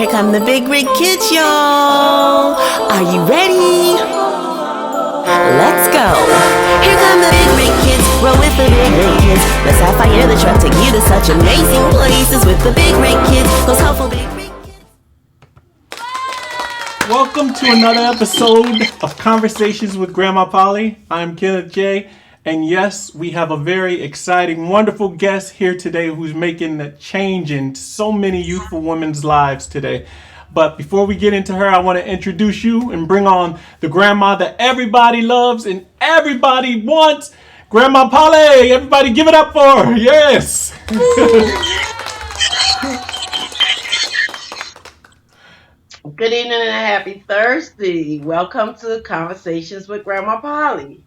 Here come the big rig kids, y'all. Are you ready? Let's go. Here come the big rig kids. Roll with the big rig kids. Let's have fire the truck. Take you to such amazing places with the big rig kids. Those helpful big rig kids. Welcome to another episode of Conversations with Grandma Polly. I'm Kenneth J. And yes, we have a very exciting, wonderful guest here today who's making a change in so many youthful women's lives today. But before we get into her, I want to introduce you and bring on the grandma that everybody loves and everybody wants, Grandma Polly. Everybody give it up for her. Yes. Good evening and a happy Thursday. Welcome to Conversations with Grandma Polly.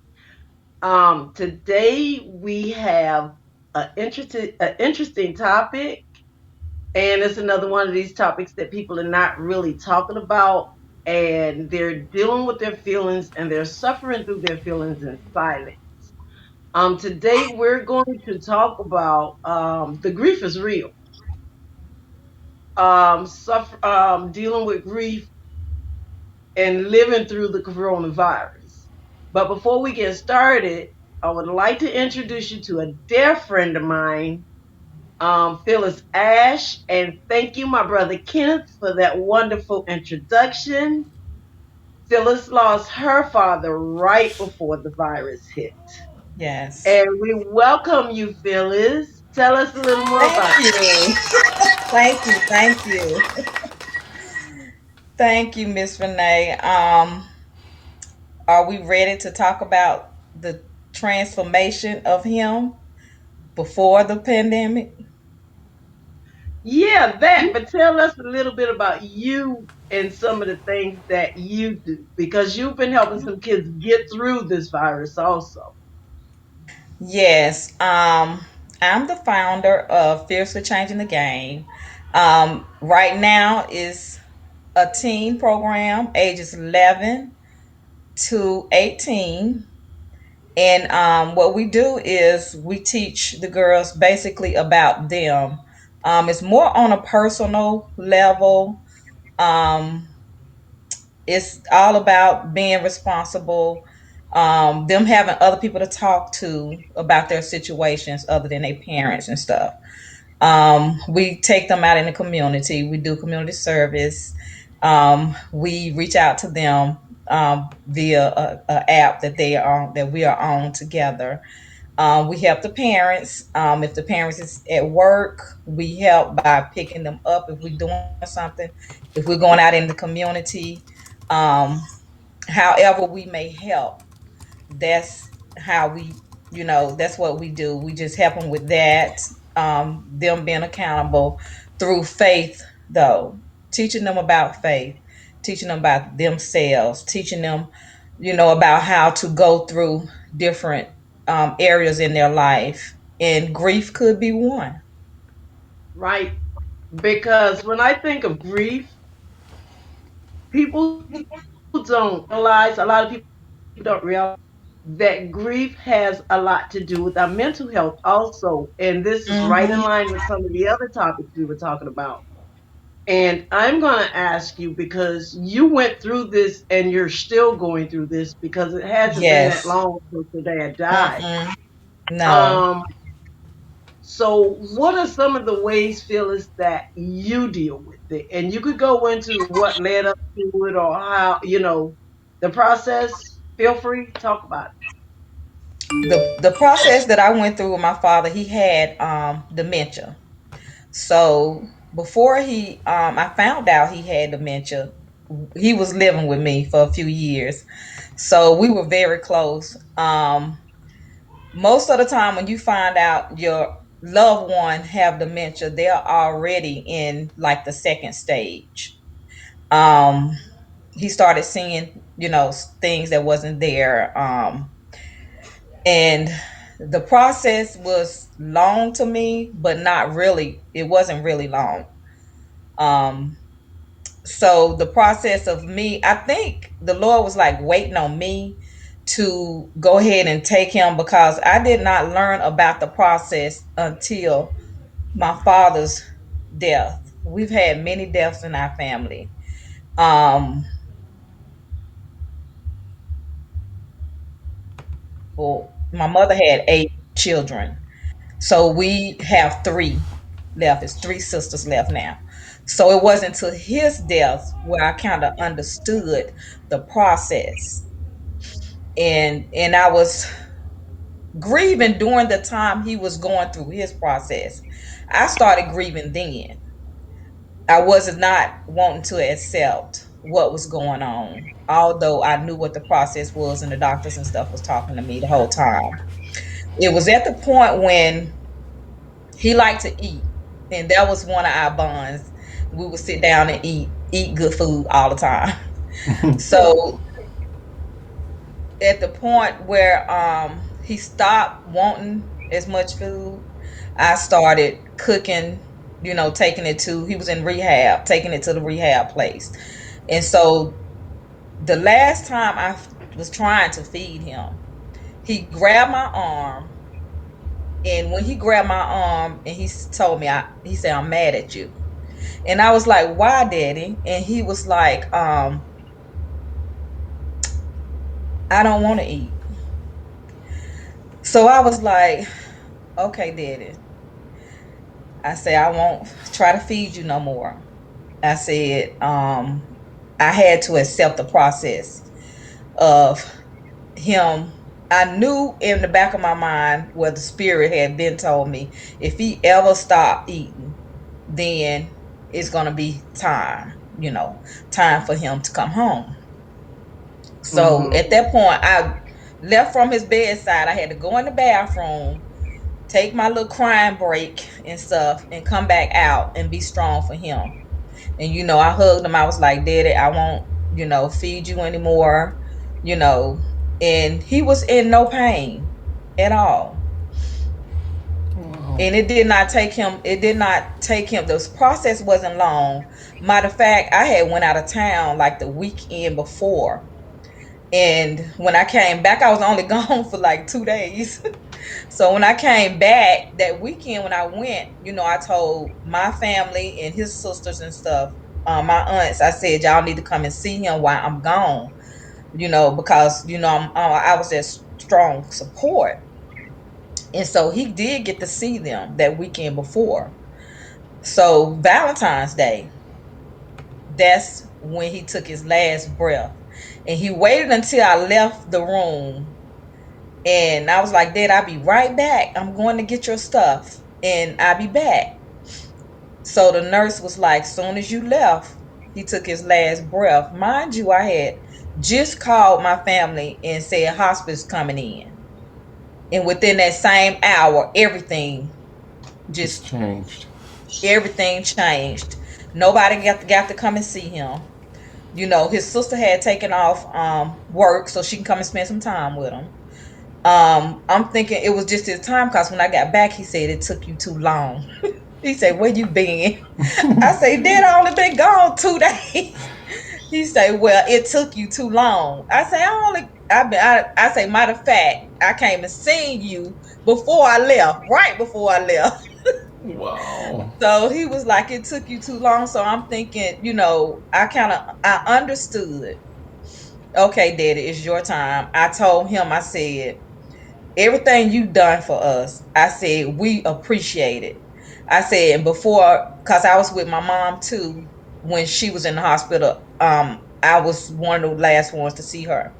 Today we have an interesting topic, and it's another one of these topics that people are not really talking about, and they're dealing with their feelings and they're suffering through their feelings in silence. Today we're going to talk about the grief is real. Dealing with grief and living through the coronavirus. But before we get started, I would like to introduce you to a dear friend of mine, Phyllis Ash, and thank you, my brother Kenneth, for that wonderful introduction. Phyllis lost her father right before the virus hit. Yes. And we welcome you, Phyllis. Tell us a little more about Thank you. Thank you. Thank you. Thank you, Miss Renee. Are we ready to talk about the transformation of him before the pandemic? Yeah, that, but tell us a little bit about you and some of the things that you do because you've been helping some kids get through this virus also. Yes. I'm the founder of Fiercely Changing the Game. Right now is a teen program, ages 11 to 18. And what we do is we teach the girls basically about them. It's more on a personal level. Um, it's all about being responsible, them having other people to talk to about their situations other than their parents and stuff. We take them out in the community. We do community service. We reach out to them via a app that they are that we are on together. We help the parents. If the parents is at work, we help by picking them up if we're doing something. If we're going out in the community, um, however we may help, that's how that's what we do. We just help them with that. Them being accountable through faith, though, teaching them about faith, teaching them about themselves, teaching them, about how to go through different areas in their life. And grief could be one. Right? Because when I think of grief, people don't realize, a lot of people don't realize that grief has a lot to do with our mental health also. And this is right in Hmm. line with some of the other topics we were talking about. And I'm going to ask you because you went through this and you're still going through this because it hasn't been that Yes. long since your dad died. Mm-mm. No. Um, so what are some of the ways, Phyllis, that you deal with it? And you could go into what led up to it or how, the process. Feel free to talk about it. The process that I went through with my father, he had dementia. So before I found out he had dementia, he was living with me for a few years. So we were very close. Most of the time when you find out your loved one have dementia, they're already in like the second stage. Um, he started seeing, things that wasn't there. And the process was long to me, but not really. It wasn't really long. Um, so the process of me, I think the Lord was like waiting on me to go ahead and take him because I did not learn about the process until my father's death. We've had many deaths in our family. Um, well, my mother had 8 children, so we have three left. It's three sisters left now. So it wasn't until his death where I kind of understood the process, and I was grieving during the time he was going through his process. I started grieving then. I was not wanting to accept what was going on, although I knew what the process was and the doctors and stuff was talking to me the whole time. It was at the point when he liked to eat, and that was one of our bonds. We would sit down and eat good food all the time. So at the point where he stopped wanting as much food, I started cooking, taking it to he was in rehab, taking it to the rehab place. And so the last time I was trying to feed him, he grabbed my arm, and when he grabbed my arm and he told me, he said, "I'm mad at you." And I was like, "Why, Daddy?" And he was like, "I don't want to eat." So I was like, "Okay, Daddy." I said, "I won't try to feed you no more." I said, I had to accept the process of him. I knew in the back of my mind where the spirit had been told me, if he ever stopped eating, then it's going to be time for him to come home. So Mm-hmm. at that point, I left from his bedside. I had to go in the bathroom, take my little crying break and stuff, and come back out and be strong for him. And I hugged him. I was like, "Daddy, I won't, feed you anymore." You know, and he was in no pain at all. Wow. And it did not take him, this process wasn't long. Matter of fact, I had went out of town like the weekend before. And when I came back, I was only gone for like 2 days. So when I came back that weekend, when I went, I told my family and his sisters and stuff, my aunts, I said, "Y'all need to come and see him while I'm gone," because I was their strong support. And so he did get to see them that weekend before. So Valentine's Day, that's when he took his last breath. And he waited until I left the room. And I was like, "Dad, I'll be right back. I'm going to get your stuff and I'll be back." So the nurse was like, "Soon as you left, he took his last breath." Mind you, I had just called my family and said hospice coming in. And within that same hour, Just just changed. everything changed. Nobody got to come and see him. His sister had taken off work so she can come and spend some time with him. I'm thinking it was just his time, because when I got back, he said, "It took you too long." He said, "Where you been?" I say, "Dad, I only been gone 2 days." He say, "Well, it took you too long." I say, I say, "Matter of fact, I came and seen you before I left, right before I left." Wow. So he was like, "It took you too long." So I'm thinking, I understood. Okay, Daddy, it's your time. I told him, I said, "Everything you done for us," I said, "we appreciate it." I said, and before, because I was with my mom too when she was in the hospital, I was one of the last ones to see her.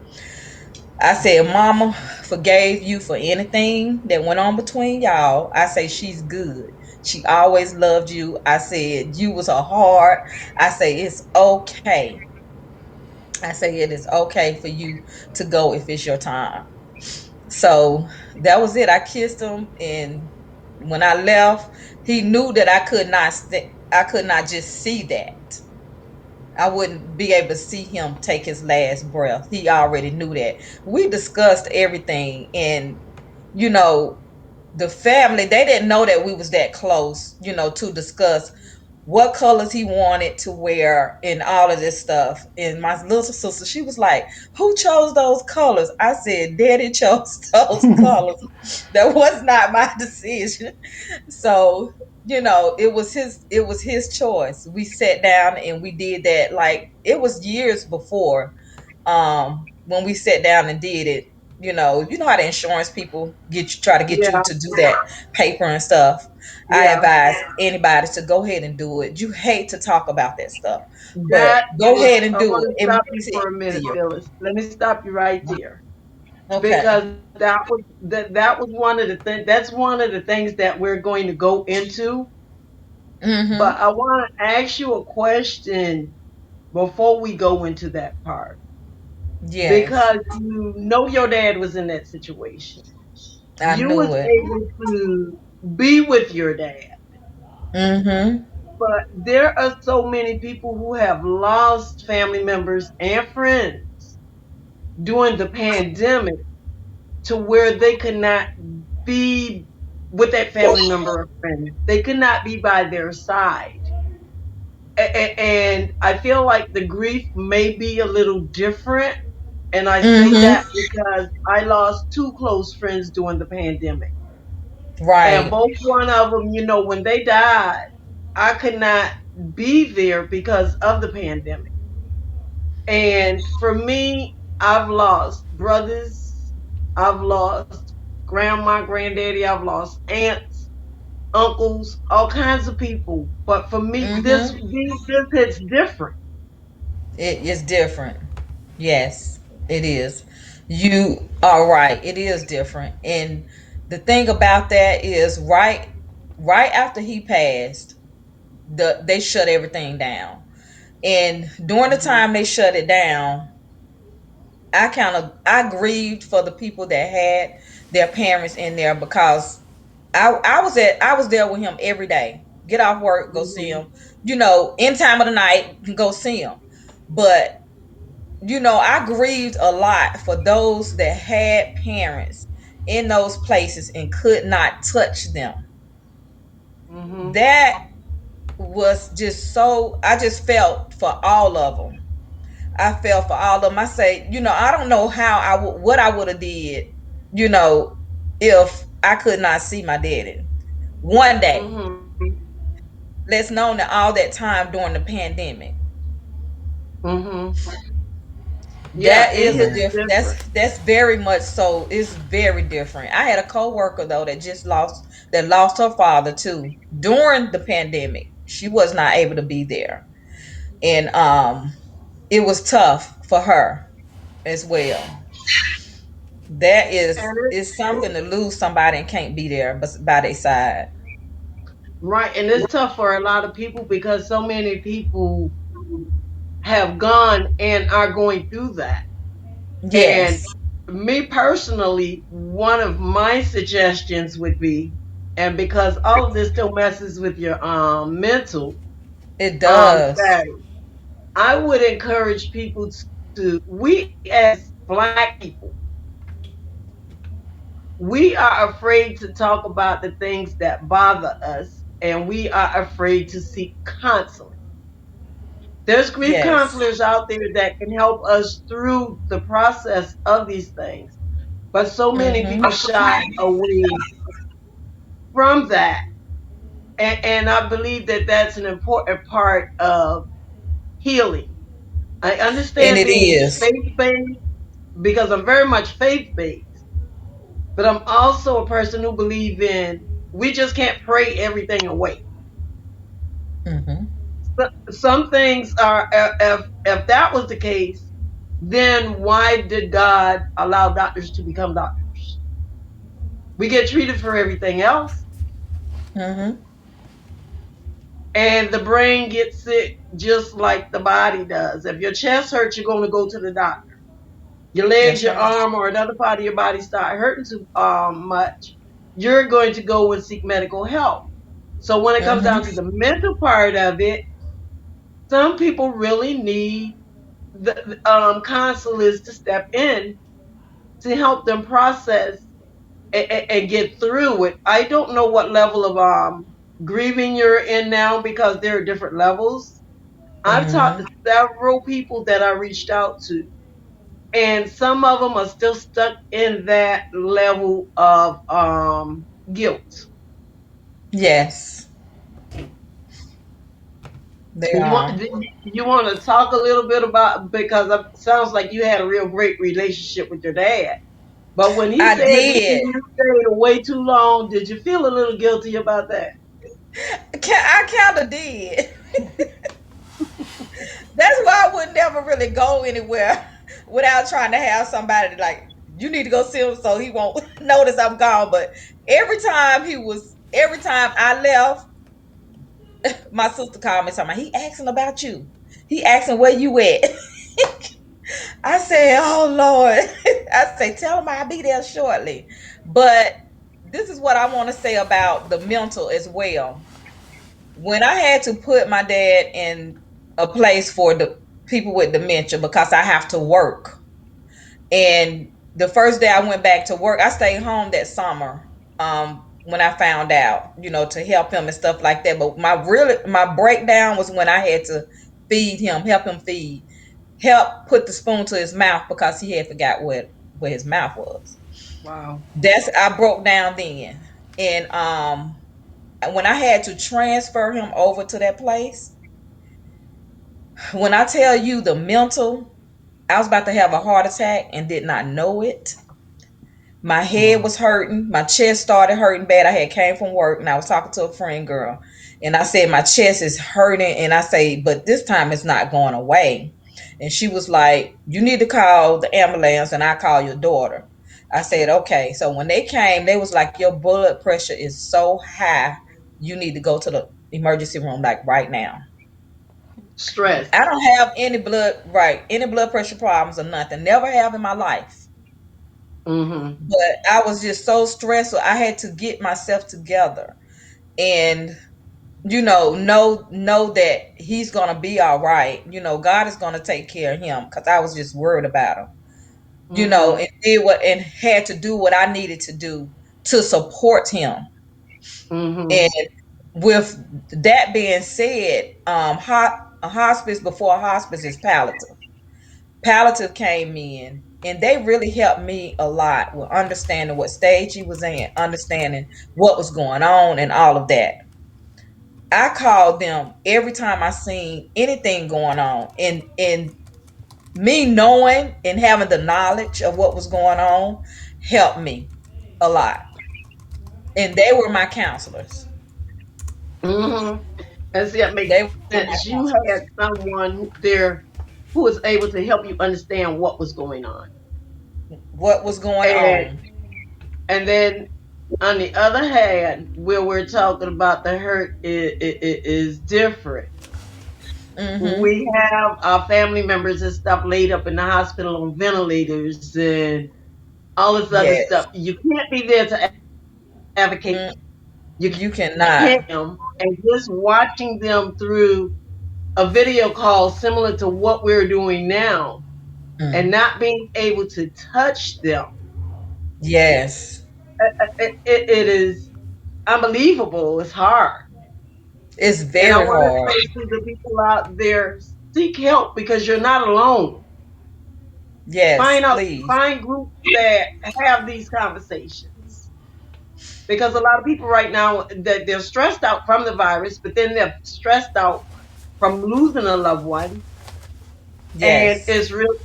I said, "Mama forgave you for anything that went on between y'all." I say, "She's good. She always loved you." I said, "You was her heart." I say, "It's okay." I say, "It is okay for you to go if it's your time." So that was it. I kissed him, and when I left, he knew that I could not just see that. I wouldn't be able to see him take his last breath. He already knew that. We discussed everything, and you know, the family, they didn't know that we was that close, to discuss what colors he wanted to wear and all of this stuff. And my little sister, she was like, "Who chose those colors?" I said, "Daddy chose those colors. That was not my decision." So it was his choice. We sat down and we did that. Like, it was years before, when we sat down and did it. You know how the insurance people try to get you Yeah, to do that paper and stuff. I yeah. advise anybody to go ahead and do it. You hate to talk about that stuff, but That go is, ahead and I do want it. to It stop makes you it for a minute, easier. Phyllis. Let me stop you right there. Okay. Because that was one of the things, that's one of the things that we're going to go into. But Mm-hmm. I want to ask you a question before we go into that part. Yes, Because you know your dad was in that situation. I You was knew it. able to be with your dad. Mm-hmm. But there are so many people who have lost family members and friends during the pandemic to where they could not be with that family member or friend. They could not be by their side. And I feel like the grief may be a little different. And I say that Mm-hmm. because I lost two close friends during the pandemic. And Right. both one of them, when they died, I could not be there because of the pandemic. And for me, I've lost brothers, I've lost grandma, granddaddy, I've lost aunts, uncles, all kinds of people. But for me, this Mm-hmm. this hits different. It is different. Yes, it is. You are right. It is different. And the thing about that is, right after he passed, they shut everything down. And during the Mhm. time they shut it down, I grieved for the people that had their parents in there, because I was there with him every day. Get off work, go see Mhm. him. Any time of the night, go see him. But I grieved a lot for those that had parents in those places and could not touch them. Mhm. That was just so, I just felt for all of them. I felt for all of them. I say, I don't know how what I would have did, you know, if I could not see my daddy one day. Mhm. Let's known that all that time during the pandemic. Mhm. Yeah, That it is a hits different. different. That's very much so. It's very different. I had a coworker though that lost her father too during the pandemic. She was not able to be there, and it was tough for her as well. That is And is something to lose somebody and can't be there, but by their side. right, and it's tough for a lot of people because so many people have gone and are going through that. And Yes, me personally, one of my suggestions would be, and because all of this still messes with your mental it does. status, I would encourage people we as black people, we are afraid to talk about the things that bother us, and we are afraid to seek counseling. There's grief Yes. counselors out there that can help us through the process of these things. But so many Mm-hmm. people shy away from that. And I believe that that's an important part of healing. I And understand it being is. faith based because I'm very much faith based, but I'm also a person who believes in we just can't pray everything away. Mm-hmm. Some things are, if that was the case, then why did God allow doctors to become doctors? We get treated for everything else, Mm-hmm. and the brain gets sick just like the body does. If your chest hurts, you're going to go to the doctor. Your legs, That's your right. arm, or another part of your body start hurting too much, you're going to go and seek medical help. So when it comes down to Mm-hmm. the mental part of it, some people really need the counselors to step in to help them process and get through it. I don't know what level of grieving you're in now because there are different levels. I've talked Mm-hmm. to several people that I reached out to, and some of them are still stuck in that level of guilt. Yes. They You want are. you want to talk a little bit about, because it sounds like you had a real great relationship with your dad. But when he I said that did. you stayed way too long, did you feel a little guilty about that? I kind of did. That's why I would never really go anywhere without trying to have somebody like, you need to go see him so he won't notice I'm gone. But every time I left, my sister called me talking, he asking about you. He asking where you at. I said, oh Lord. I say, tell him I'll be there shortly. But this is what I want to say about the mental as well. When I had to put my dad in a place for the people with dementia because I have to work. And the first day I went back to work, I stayed home that summer. When I found out, to help him and stuff like that. But my breakdown was when I had to feed him, help him feed, help put the spoon to his mouth because he had forgot where his mouth was. Wow. That's I broke down then. And when I had to transfer him over to that place, when I tell you the mental, I was about to have a heart attack and did not know it. My head Wow. was hurting. My chest started hurting bad. I had came from work and I was talking to a friend girl. And I said, my chest is hurting. And I say, but this time it's not going away. And she was like, you need to call the ambulance and I call your daughter. I said, okay. So when they came, they was like, your blood pressure is so high. You need to go to the emergency room like right now. Stress. I don't have any blood pressure problems or nothing. Never have in my life. Mm-hmm. But I was just so stressed, so I had to get myself together and know that he's gonna be all right. God is gonna take care of him because I was just worried about him. Mm-hmm. And did what and had to do what I needed to do to support him. Mm-hmm. And with that being said, a hospice before a hospice is palliative. Palliative came in and they really helped me a lot with understanding what stage he was in, understanding what was going on and all of that. I called them every time I seen anything going on, and me knowing and having the knowledge of what was going on helped me a lot. And they were my counselors. Mm-hmm. And see, that makes They were my sense. You had counselors. someone there who was able to help you understand what was going on. What was going And on? then on the other hand, where we're talking about the hurt is different. Mm-hmm. We have our family members and stuff laid up in the hospital on ventilators and all this other Yes. stuff. You can't be there to advocate. Mm, You you cannot. can't them, and just watching them through a video call similar to what we're doing now, and Mm. not being able to touch them. Yes. It is unbelievable. It's hard. It's And I very want to hard. say to the people out there, seek help because you're not alone. Yes, please. Find groups that have these conversations. Because a lot of people right now that they're stressed out from the virus, but then they're stressed out from losing a loved one, and Yes. it's really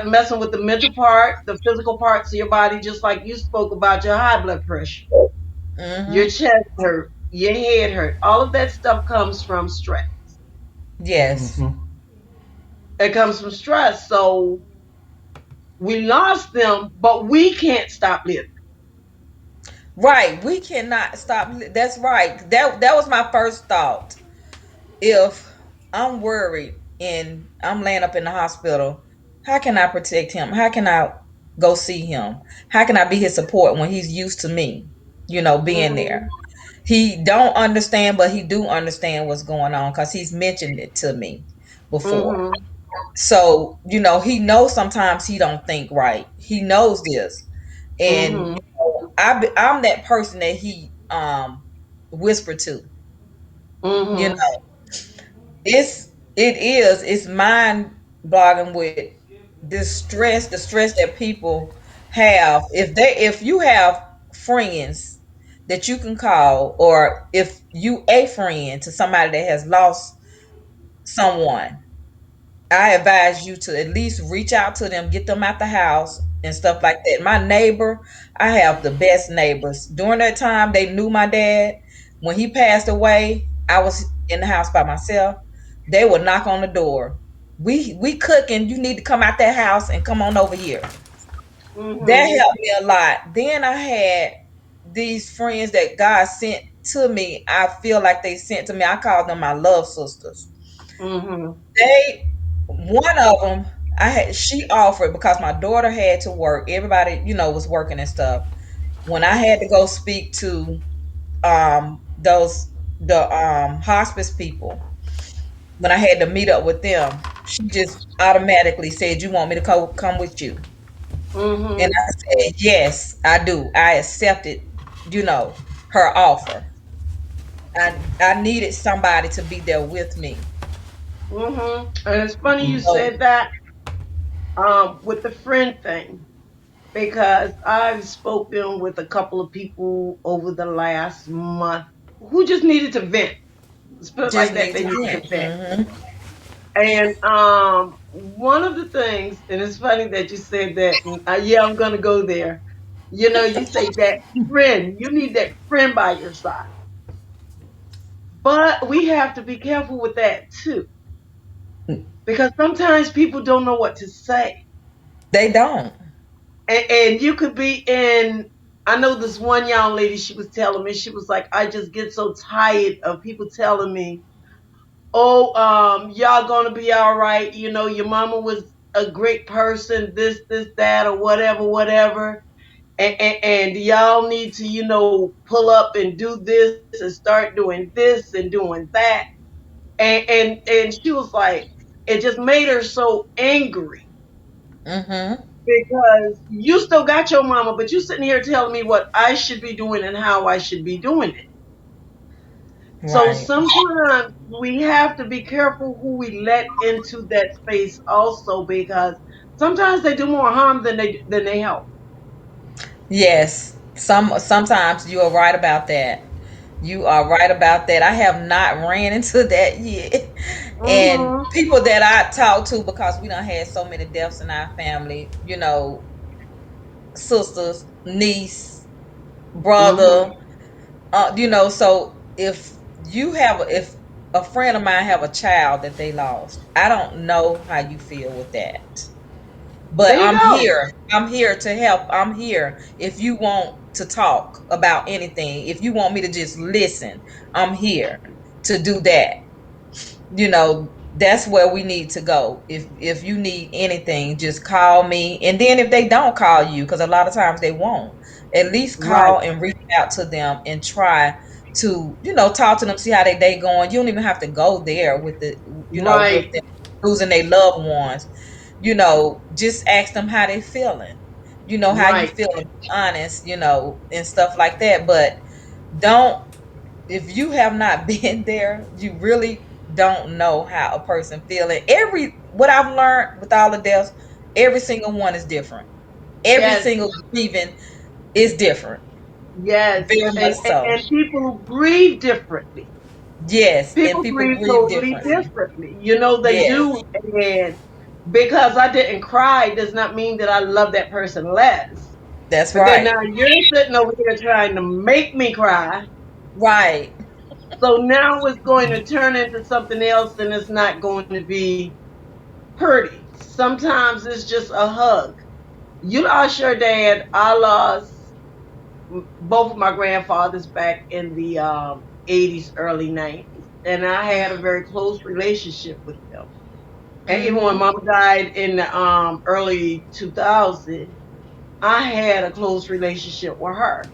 messing with the mental part, the physical parts of your body, just like you spoke about your high blood pressure, your Mm-hmm. chest hurt, your head hurt. All of that stuff comes from stress. Yes. Mm-hmm. It comes from stress. So we lost them, but we can't stop living. Right. We cannot stop. That's right. That was my first thought. If I'm worried and I'm laying up in the hospital, how can I protect him? How can I go see him? How can I be his support when he's used to me, being Mm-hmm. there? He don't understand, but he do understand what's going on because he's mentioned it to me before. Mm-hmm. So, he knows sometimes he don't think right. He knows this. And Mm-hmm. I'm that person that he whispered to. You Mm-hmm. know, it's mind boggling with the stress that people have. If you have friends that you can call, or if you a friend to somebody that has lost someone, I advise you to at least reach out to them, get them out the house and stuff like that. My neighbor, I have the best neighbors. During that time, they knew my dad. When he passed away, I was in the house by myself. They would knock on the door. We cooking. You need to come out that house and come on over here. That Mhm. helped me a lot. Then I had these friends that God sent to me. I feel like they sent to me. I call them my love sisters. Mhm. They one of them, I had she offered because my daughter had to work. Everybody, was working and stuff. When I had to go speak to those the hospice people, when I had to meet up with them, she just automatically said, "You want me to come with you?" And Mhm. I said, "Yes, I do. I accepted, her offer. I needed somebody to be there with me." Mhm. And it's funny you So said that with the friend thing because I've spoken with a couple of people over the last month who just needed to vent. Let's put it just like that. need They to needed to vent. vent. And one of the things, and it's funny that you said that. And, yeah, I'm gonna go there. You say that friend. You need that friend by your side, but we have to be careful with that too, because sometimes people don't know what to say, They don't. and you could be in. I know this one young lady. She was telling me she was like, I just get so tired of people telling me, oh, y'all gonna be all right. Your mama was a great person, this, that, or whatever, whatever. And y'all need to, pull up and do this and start doing this and doing that. And she was like, it just made her so angry Mm-hmm. because you still got your mama, but you sitting here telling me what I should be doing and how I should be doing it. So Right. sometimes we have to be careful who we let into that space also because sometimes they do more harm than they help. Yes. Sometimes you are right about that. You are right about that. I have not ran into that yet. And Mhm. people that I talk to, because we done had so many deaths in our family, sisters, niece, brother, Mhm. so if a friend of mine have a child that they lost, I don't know how you feel with that. But There you go. I'm here to help. I'm here if you want to talk about anything. If you want me to just listen, I'm here to do that. That's where we need to go. If you need anything, just call me. And then if they don't call you, because a lot of times they won't, at least Right. call and reach out to them and try to, talk to them, see how they day going. You don't even have to go there with with Right. them losing their loved ones. Just ask them how they feeling. How you Right. feeling, be honest, and stuff like that. But don't if you have not been there, you really don't know how a person feeling. Every what I've learned with all the deaths, every single one is different. Every Yes. single grieving is different. Yes. Very much so. And people grieve differently. Yes, and People people grieve grieve totally differently. differently. They Yes, do. And because I didn't cry does not mean that I love that person less. that's But then right. now you're sitting over here trying to make me cry. Right. So now it's going to turn into something else and it's not going to be pretty. Sometimes it's just a hug. You lost your dad. I lost both of my grandfathers back in the 80s, early 90s. And I had a very close relationship with them. And even when Mm-hmm. mama died in the early 2000s, I had a close relationship with her.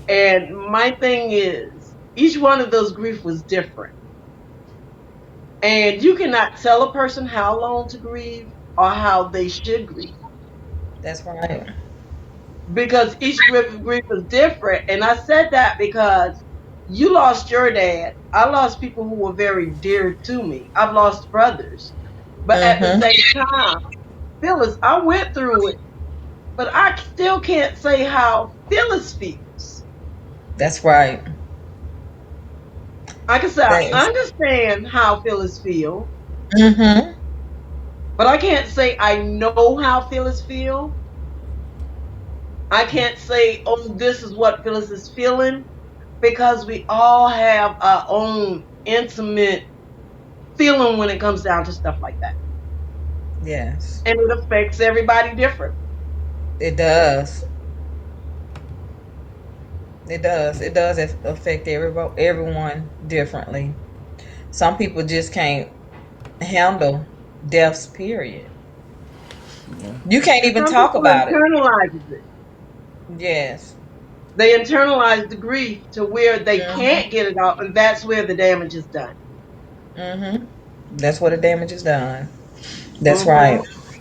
And my thing is, each one of those grief was different. And you cannot tell a person how long to grieve or how they should grieve That's right. because each grief is different. And I said that because you lost your dad. I lost people who were very dear to me. I've lost brothers. But at the Mm-hmm. same time, Phyllis, I went through it, but I still can't say how Phyllis feels. That's right. Like I can say I That is understand how Phyllis feels, Mm-hmm. But I can't say I know how Phyllis feel. I can't say, oh, this is what Phyllis is feeling, because we all have our own intimate feeling when it comes down to stuff like that. Yes. And it affects everybody different. It does. It does. It does affect everyone differently. Some people just can't handle deaths, period. You can't even Some talk people about it. internalize it. Yes. They internalize the grief to where they Mm-hmm. can't get it out, and that's where the damage is done. Mm-hmm. That's where the damage is done. That's right. Hmm.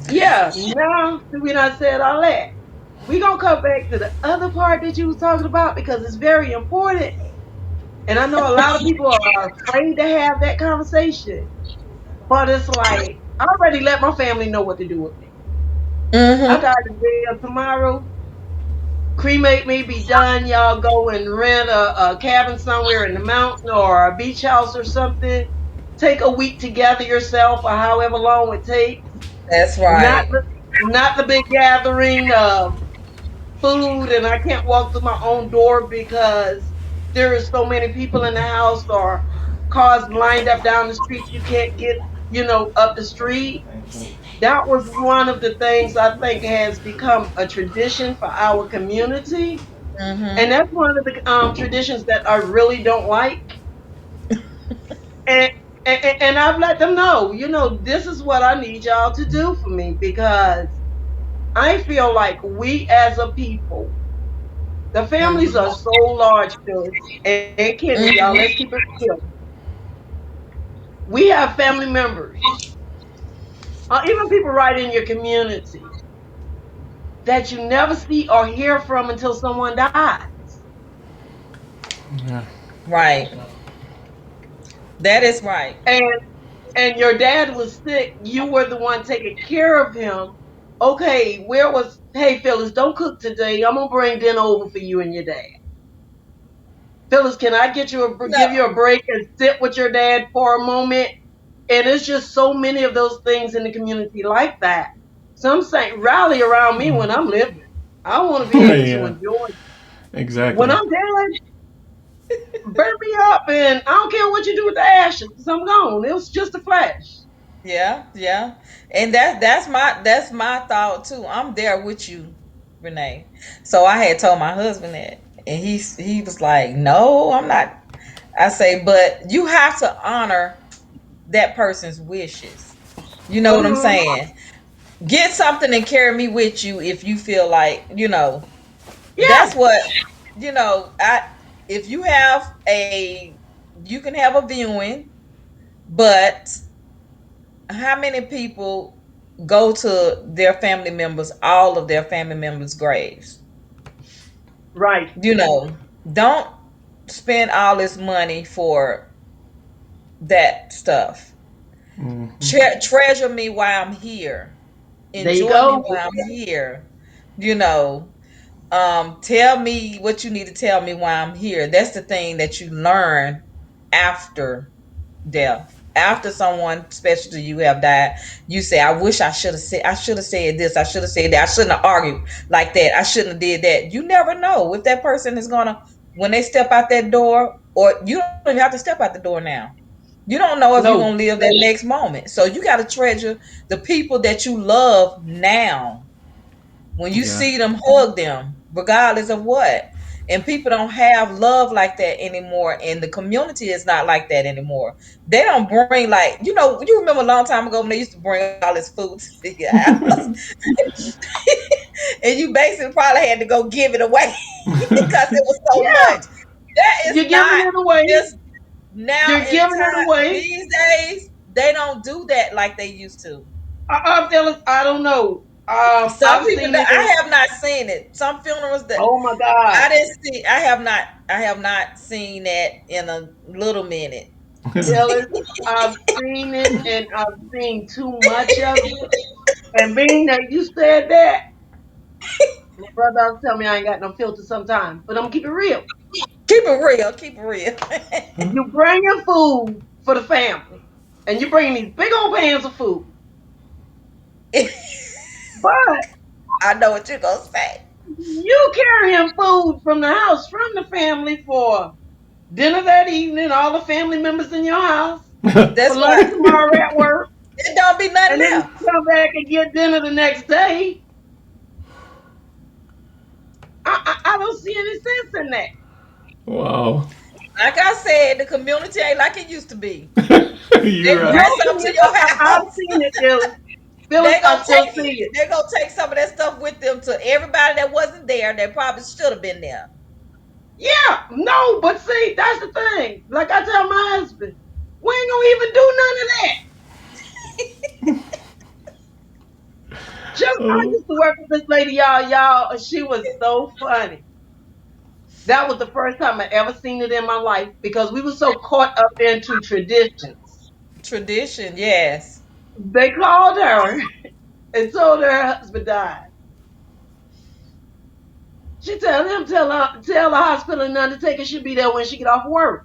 Yeah, now that we not said all that, we gonna come back to the other part that you was talking about because it's very important. And I know a lot of people are afraid to have that conversation, but it's like I already let my family know what to do with me. I Mm-hmm. die today or tomorrow. Cremate me, be done. Y'all go and rent a cabin somewhere in the mountain or a beach house or something. Take a week to gather yourself or however long it takes. That's Not right. the not the big gathering of food, and I can't walk through my own door because there is so many people in the house or cars lined up down the street. You can't get, up the street. That was one of the things I think has become a tradition for our community. And Mm-hmm. that's one of the traditions that I really don't like. And, and I've let them know, this is what I need y'all to do for me because I feel like we as a people, the families are Mm-hmm. so large, Phyllis and Kenya, y'all. Let's keep Mm-hmm. it real. We have family members, even people right in your community that you never see or hear from until someone dies. Yeah. Right. That is right. And your dad was sick. You were the one taking care of him. Okay, where was? Hey, Phyllis, don't cook today. I'm gonna bring dinner over for you and your dad. Phyllis, can I give you No. a break and sit with your dad for a moment? And it's just so many of those things in the community like that. Some say rally around me when I'm living. I want to be able to Yeah. enjoy it. When Exactly. I'm dead, burn me up, and I don't care what you do with the ashes, because I'm gone. It was just a flash. Yeah, yeah. And that's my thought too. I'm there with you, Renee. So I had told my husband that, and he was like, "No, I'm not." I say, "But you have to honor that person's wishes." You know what I'm Hmm. saying? Get something and carry me with you if you feel like, that's Yeah, what, I if you have you can have a viewing, but how many people go to their family members, all of their family members' graves? right. You know, don't spend all this money for that stuff. Hmm. Treasure me while I'm here. There you Enjoy me go. while I'm here. You know, tell me what you need to tell me while I'm here. That's the thing that you learn after death. After someone special to you have died, you say, I wish I should have said this, I should have said that, I shouldn't have argued like that, I shouldn't have did that. You never know if that person is gonna, when they step out that door, or you don't even have to step out the door now. You don't know if you're gonna No, live that next moment. So you gotta treasure the people that you love now. When you Yeah. see them, hug them, regardless of what. And people don't have love like that anymore. And the community is not like that anymore. They don't bring, like, you remember a long time ago when they used to bring all this food to your house. And you basically probably had to go give it away because it was so yeah, much. That is you're giving not it away. this now You're in giving it time. away. These days, they don't do that like they used to. Phyllis, I don't know. Some I've people seen that it in. I have not seen it. Some funerals that Oh my God. I didn't see. I have not seen that in a little minute. Phyllis, I've seen it and I've seen too much of it. And being that you said that, my brother always tell me I ain't got no filter sometimes, but I'm gonna keep it real. Keep it real. Keep it real. You bring your food for the family. and you bring these big old pans of food. But I know what you're gonna say. you carrying food from the house, from the family for dinner that evening, all the family members in your house, for That's lunch right. tomorrow at work, It don't be nothing and then there. you come back and get dinner the next day. I don't see any sense in that. Wow. Like I said, the community ain't like it used to be. You're They right. bring No, something to your I've house. seen it, Phyllis. Phyllis, They I gonna still take see it. they gonna take some of that stuff with them to everybody that wasn't there. That probably should have been there. Yeah, no, but see, that's the thing. Like I tell my husband, we ain't gonna even do none of that. Just I Oh, used to work with this lady, y'all. She was so funny. That was the first time I ever seen it in my life because we were so caught up into traditions. Tradition, yes. They called her and told her husband died. She tell him, tell the hospital and undertaker should be there when she get off work.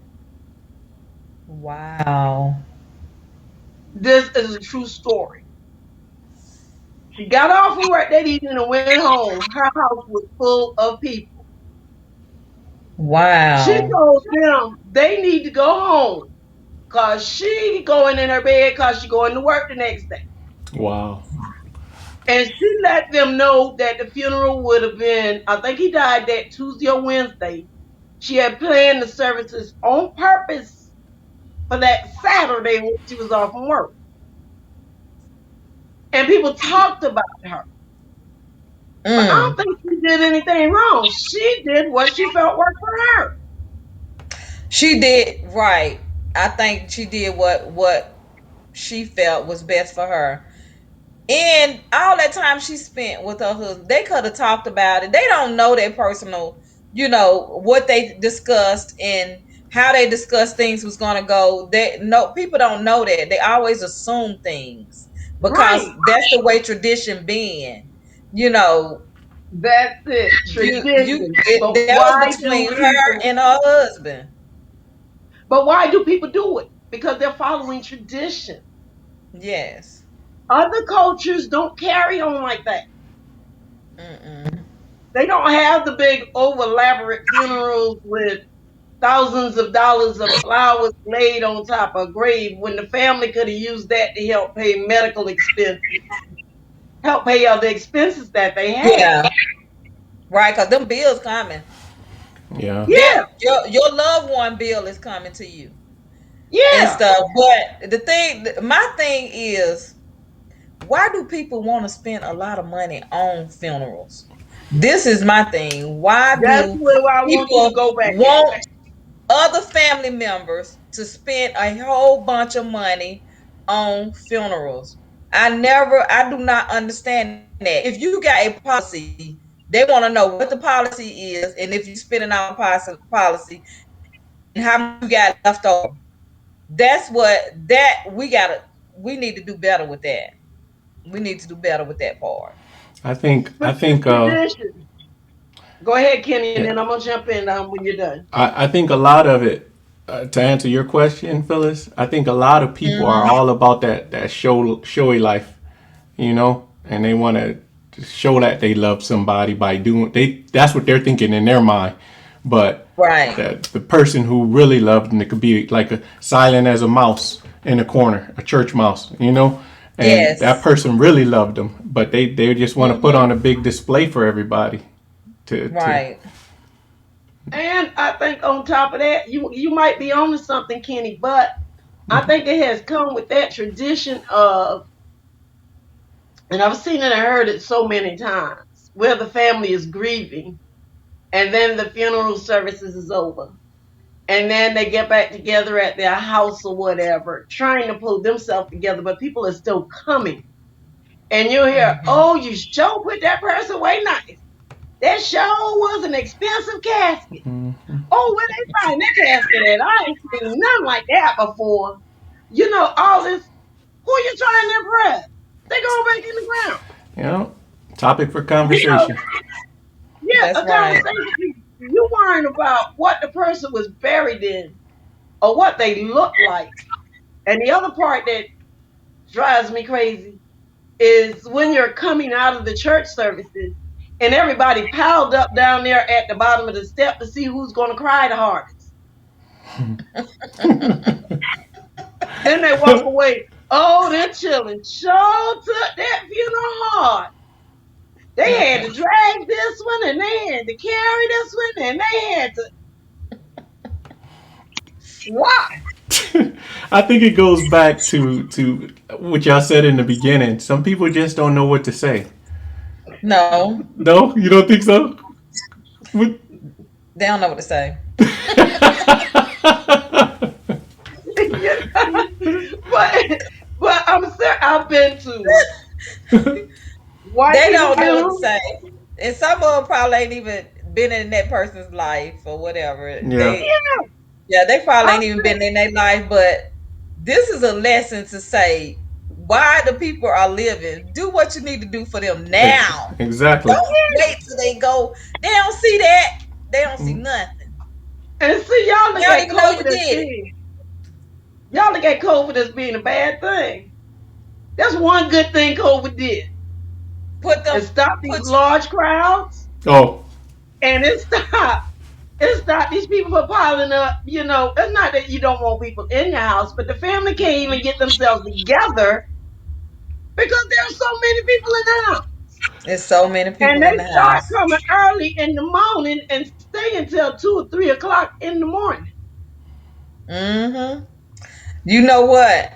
Wow. This is a true story. She got off from work that evening and went home. Her house was full of people. She Wow. told them they need to go home because she going in her bed because she going to work the next day. wow. And she let them know that the funeral would have been, I think he died that Tuesday or Wednesday. She had planned the services on purpose for that Saturday when she was off from work. And people talked about her. But I Mm. don't think she did anything wrong. She did what she felt worked for her. She did right. I think she did what she felt was best for her. And all that time she spent with her husband, they could have talked about it. They don't know their personal, what they discussed and how they discussed things was going to go. They no people don't know that. They always assume things because Right. that's the way tradition been. You know, That's it. Tradition. But that was why do between her people and her husband. do it? Because they're following tradition. Yes. Other cultures don't carry on like that. Mm-mm. They don't have the big over elaborate funerals with thousands of dollars of flowers laid on top of a grave when the family could have used that to help pay medical expenses, help pay other expenses that they had. Yeah. Right, because them bills coming. Yeah. That Yeah, your loved one bill is coming to you and yeah. stuff. But my thing is, why do people want to spend a lot of money on funerals? This is my thing. Why That's do where I want you to people go back at. want other family members to spend a whole bunch of money on funerals? I do not understand that. If you got a policy, they want to know what the policy is and if you're spending on policy and how much you got left over. That's what that we need to do better with that. We need to do better with that part. I But it's think tradition. Go ahead, Kenny, and yeah, then I'm gonna jump in when you're done. I think a lot of it, to answer your question, Phyllis, I think a lot of people are Mm-hmm. all about that showy life, and they want to show that they love somebody by doing they. That's what they're thinking in their mind, but Right. the person who really loved them, it could be like a silent as a mouse in a corner, a church mouse, and that Yes. person really loved them, but they just want to put Mm-hmm. on a big display for everybody to Right. And I think on top of that, you might be on to something, Kenny, but I think it has come with that tradition of, and I've seen it and heard it so many times, where the family is grieving and then the funeral services is over. And then they get back together at their house or whatever, trying to pull themselves together, but people are still coming. And you hear, Mm-hmm. oh, you sure put that person away nice. That sure was an expensive casket. Oh, where they find that casket at? I ain't seen nothing like that before. All this. Who you trying to impress? They go back in the ground. you know topic for You know, conversation. yeah, That's a right. conversation. You worrying about what the person was buried in or what they look like. And the other part that drives me crazy is when you're coming out of the church services and everybody piled up down there at the bottom of the step to see who's going to cry the hardest. Then they walk away. Oh, they're chilling. Show took that funeral hard. They had to drag this one and they had to carry this one and they had to. Why? I think it goes back to what y'all said in the beginning. Some people just don't know what to say. No, No, you don't think so? What- they don't know what to say. but but I'm sure I've been to white They people don't know what to funerals. say. And some of them probably ain't even been in that person's life or whatever. Yeah, Yeah, they probably I'm ain't even been in their life, but this is a lesson to say why the people are living. Do what you need to do for them now. exactly. Don't wait till they go. They don't see that. They don't see nothing. and see y'all They look don't at even know COVID you as did it. being y'all look at COVID as being a bad thing. That's one good thing COVID did. Put It them, stopped these put large crowds Oh, and it stopped these people from piling up. It's not that you don't want people in your house, but the family can't even get themselves together because there's so many people in the house. There's so many And people in they the start house. coming early in the morning and stay until 2 or 3 o'clock in the morning. Mm-hmm. You know what?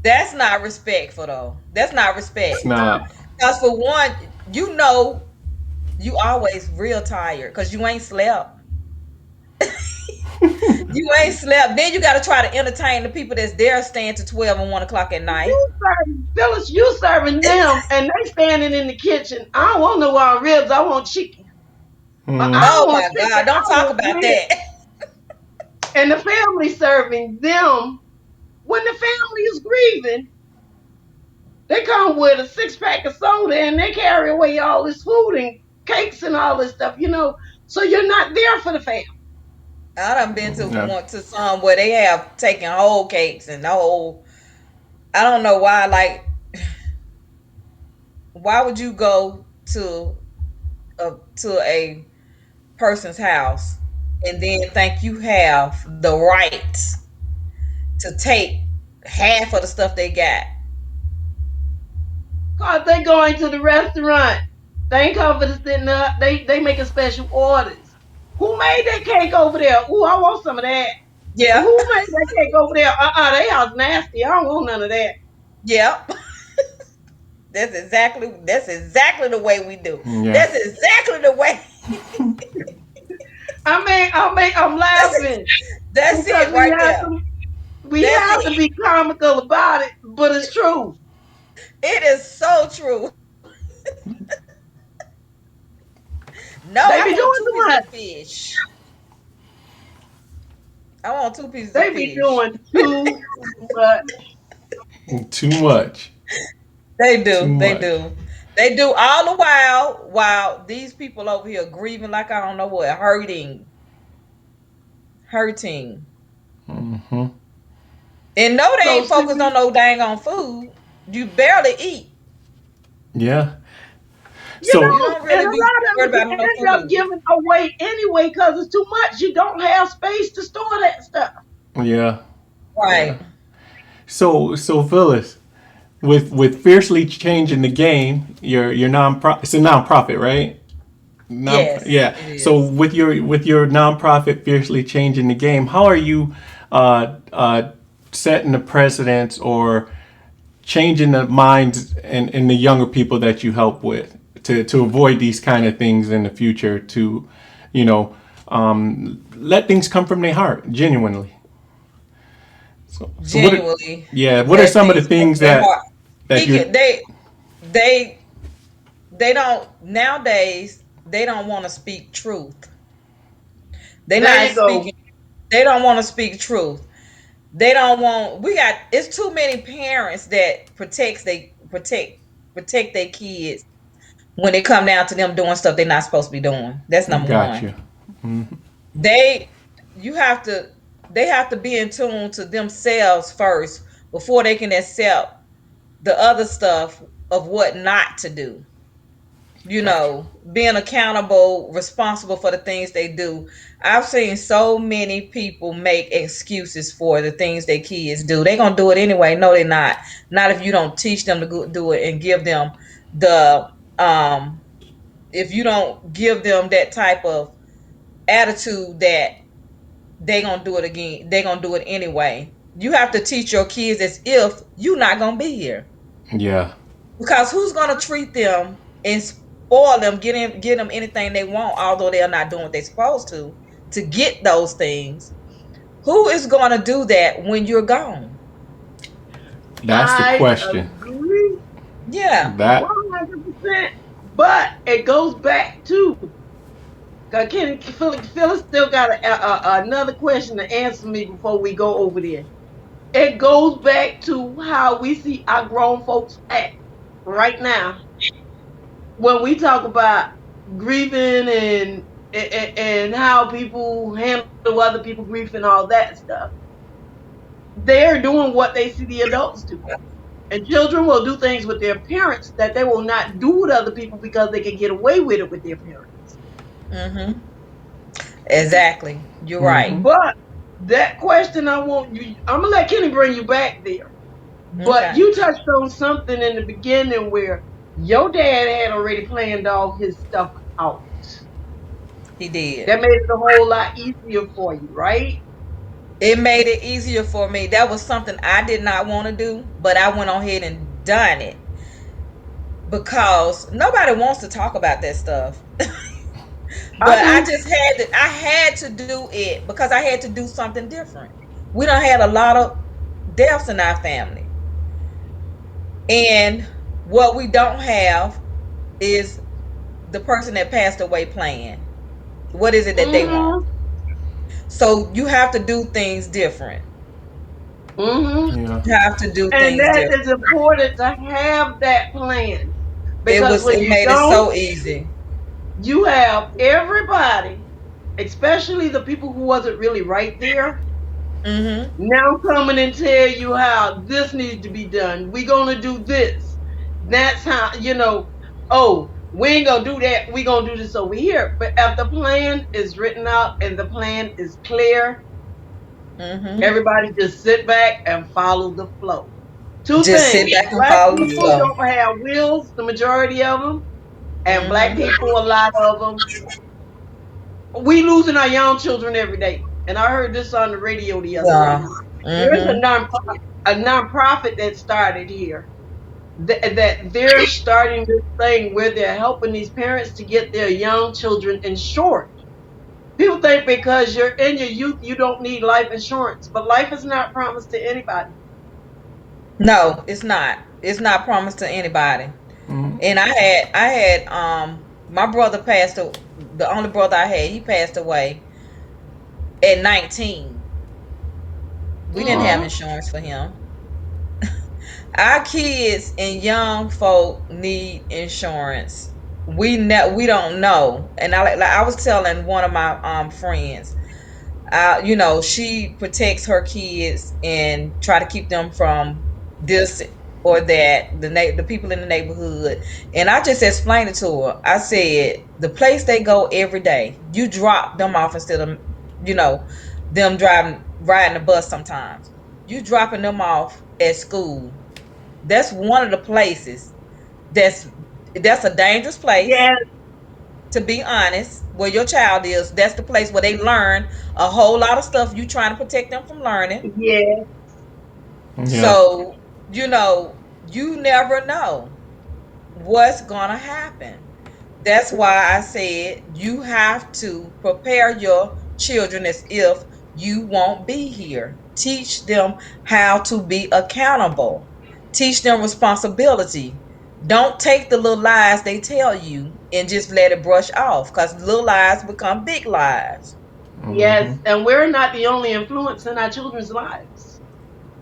That's not respectful though. That's not it's respect. not. Because for one, you know you always real tired because you ain't slept. You ain't slept. Then you got to try to entertain the people that's there staying to 12 and 1 o'clock at night. You serving Phyllis, you serving them, and they standing in the kitchen. I don't want no wild ribs. I want chicken. I Mm, Oh don't want my chicken. God! Don't I talk want about ribs. that. And the family serving them. When the family is grieving, they come with a 6 pack of soda and they carry away all this food and cakes and all this stuff. So you're not there for the family. I done been to yeah, one to some where they have taken whole cakes and the whole. I don't know why. Like, why would you go to a person's house and then think you have the right to take half of the stuff they got? Cause they going to the restaurant. They ain't come for the sitting up. They making special orders. Who made that cake over there? Ooh, I want some of that. Yeah, Who made that cake over there? They house nasty. I don't want none of that. yeah. That's exactly the way we do. yeah. That's exactly the way. I'm That's it. laughing That's because it right there. we That's have to it. be comical about it, but it's true. It is so true. No, They I be want doing two too pieces much. of fish. I want two pieces of They be fish. doing too much. Too much. They Too do. They much. do. They do all the while these people over here grieving like I don't know what, hurting. Hmm. And no, they So ain't focused on see, no dang on food. You barely eat. Yeah. you So You know, don't and really a be lot worried of it about you no end up food. giving away anyway because it's too much. You don't have space to store that stuff. yeah, yeah. Right. So Phyllis, with fiercely changing the game, your non it's a nonprofit, right? Yes, Yeah. it So is. with your nonprofit fiercely changing the game, how are you setting the precedents or changing the minds and the younger people that you help with to avoid these kind of things in the future to, you know, let things come from their heart genuinely. So what? Genuinely Yeah. What are let some of the things come things from their heart. that He you're? can they they don't nowadays they don't want to speak truth. They're There not you go. speaking they don't want to speak truth. They don't want we got it's too many parents that protect their kids when it come down to them doing stuff they're not supposed to be doing. That's number Got one. you. They you have to they have to be in tune to themselves first before they can accept the other stuff of what not to do. Gotcha. Being accountable, responsible for the things they do. I've seen so many people make excuses for the things their kids do. They're gonna do it anyway. No, they're not. Not if you don't teach them to do it and give them the if you don't give them that type of attitude that they gonna do it again, they gonna do it anyway. You have to teach your kids as if you're not gonna be here. Yeah. Because who's gonna treat them and spoil them, get them anything they want, although they're not doing what they're supposed to get those things? Who is gonna do that when you're gone? That's the I question. agree Yeah. That 100%. But it goes back to, cause Phyllis still got another question to answer me before we go over there. It goes back to how we see our grown folks act right now when we talk about grieving and how people handle other people grief and all that stuff. They're doing what they see the adults do. And children will do things with their parents that they will not do with other people because they can get away with it with their parents. Mm-hmm. Exactly. You're right. mm-hmm. But that question I'm gonna let Kenny bring you back there. But Okay. you touched on something in the beginning where your dad had already planned all his stuff out. He did. That made it a whole lot easier for you, right? It made it easier for me. That was something I did not want to do, but I went on ahead and done it because nobody wants to talk about that stuff. I But I do. just had to do it because I had to do something different. We done had a lot of deaths in our family. And what we don't have is the person that passed away plan. What is it that they want? Mm-hmm. So you have to do things different. Mm-hmm. Yeah. You have to do And things that different. is important to have that plan. It Because was when it you made it don't, so easy. you have everybody, especially the people who wasn't really right there, Mm-hmm. now coming and tell you how this needs to be done. We're gonna do this. That's how, oh, we ain't gonna do that. We're gonna do this over here. But if the plan is written out and the plan is clear, Mm-hmm. everybody just sit back and follow the flow. Two Just sit things. back and Black follow the people flow. don't have wills, the majority of them, and black Mm-hmm. people, a lot of them. We losing our young children every day. And I heard this on the radio the other day. Yeah. There's Mm-hmm. a nonprofit that started here that they're starting this thing where they're helping these parents to get their young children insured. People think because you're in your youth you don't need life insurance, but life is not promised to anybody. No, it's not. It's not promised to anybody. Mm-hmm. And I had my brother the only brother I had, he passed away at 19. We didn't have Wow. Mm-hmm. insurance for him. Our kids and young folk need insurance. We don't know. And like I was telling one of my friends, she protects her kids and try to keep them from this or that, the people in the neighborhood. And I just explained it to her. I said, the place they go every day, you drop them off instead of, you know, them riding the bus sometimes. You dropping them off at school. That's one of the places that's that's a dangerous place, Yes, to be honest, where your child is. That's the place where they learn a whole lot of stuff you trying to protect them from learning. yes, Yeah. So, you never know what's going to happen. That's why I said you have to prepare your children as if you won't be here. Teach them how to be accountable. Teach them responsibility. Don't take the little lies they tell you and just let it brush off, because little lies become big lies. Mm-hmm. yes. And we're not the only influence in our children's lives.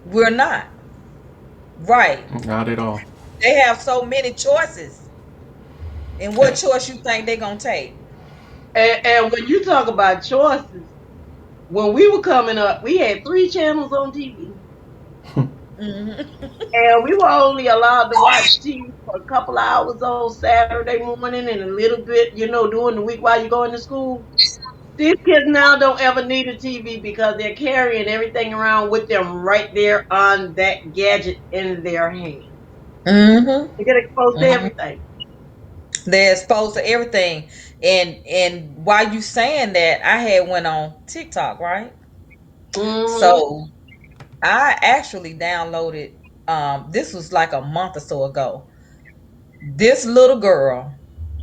We're not. Right. Not at all. They have so many choices. And what choice you think they're going to take? And when you talk about choices, When we were coming up, we had 3 channels on TV. Hmm. And we were only allowed to watch TV for a couple hours on Saturday morning and a little bit, during the week while you're going to school. These kids now don't ever need a TV because they're carrying everything around with them right there on that gadget in their hand. Hmm. They get exposed to everything. They're exposed to everything. And while you saying that, I had went on TikTok, right? Mm-hmm. So I actually downloaded, this was like a month or so ago. This little girl,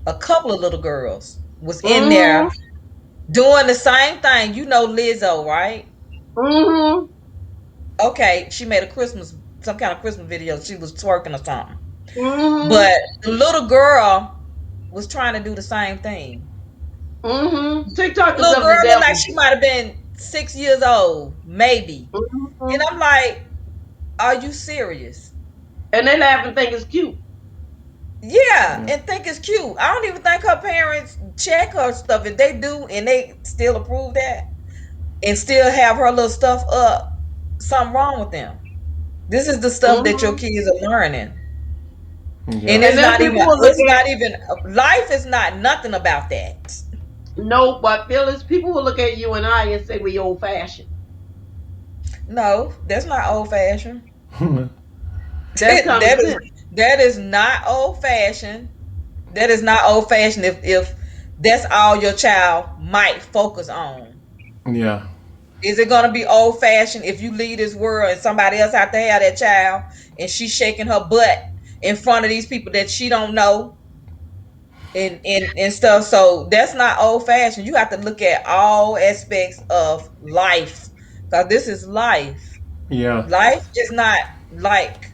a couple of little girls was in Mm-hmm. there doing the same thing. You know Lizzo, right? Mm-hmm. Okay, she made a Christmas, some kind of Christmas video. She was twerking or something. Mm-hmm. But the little girl was trying to do the same thing. Mm-hmm. TikTok is Little of the girl looked like devil. she might have been 6 years old, maybe. And Mm-hmm. I'm like, are you serious? And they laugh and think it's cute. Yeah, Yeah. and think it's cute. I don't even think her parents check her stuff. If they do and they still approve that and still have her little stuff up, something wrong with them. This is the stuff that your Mm-hmm. kids are learning. And Yeah. And then people will look it's at not even, life is not nothing about that. no, but Phyllis, people will look at you and I and say we old fashioned. No, that's not old fashioned. That's common that is sense. that is not old fashioned. That is not old fashioned if that's all your child might focus on. Yeah. Is it gonna be old fashioned if you leave this world and somebody else have to have that child and she's shaking her butt in front of these people that she don't know and stuff? So that's not old fashioned. You have to look at all aspects of life because this is life. Yeah. Life is not like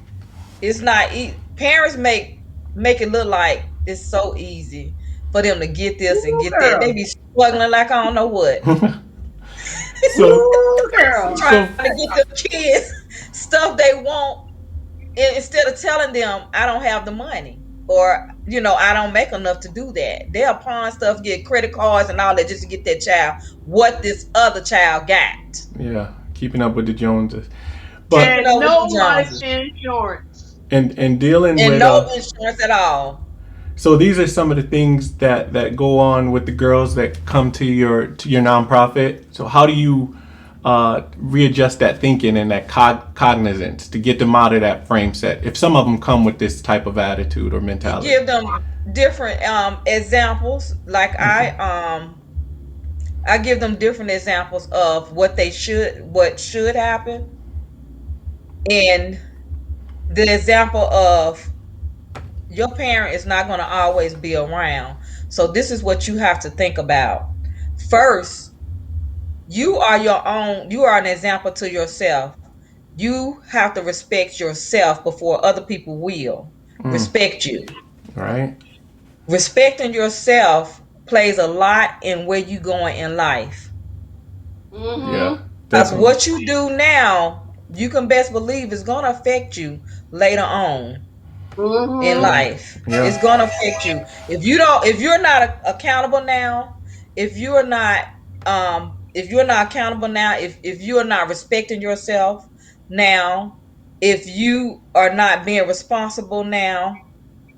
it's not. Parents make it look like it's so easy for them to get this and Ooh, get that. They girl. be struggling like I don't know what. so Ooh, girl. Trying so to get the kids stuff they want, and instead of telling them I don't have the money or I don't make enough to do that. They'll pawn stuff, get credit cards and all that just to get that child what this other child got. yeah, keeping up with the Joneses. But Keeping And up with no the life Joneses insurance. and dealing and with no insurance at all. so these are some of the things that go on with the girls that come to your nonprofit. So how do you readjust that thinking and that cognizance to get them out of that frame set? If some of them come with this type of attitude or mentality. Give them different examples. Like Okay. I give them different examples of what should happen, and the example of your parent is not going to always be around. So this is what you have to think about. First, you are an example to yourself. You have to respect yourself before other people will Mm, respect you. right. Respecting yourself plays a lot in where you going in life. Yeah. Mm-hmm. Because Definitely. what you do now, you can best believe is going to affect you later on in Mm-hmm. Yeah. life. Yeah. It's going to affect you. If you're not accountable now, if you're not if you're not accountable now, if you're not respecting yourself now, if you are not being responsible now,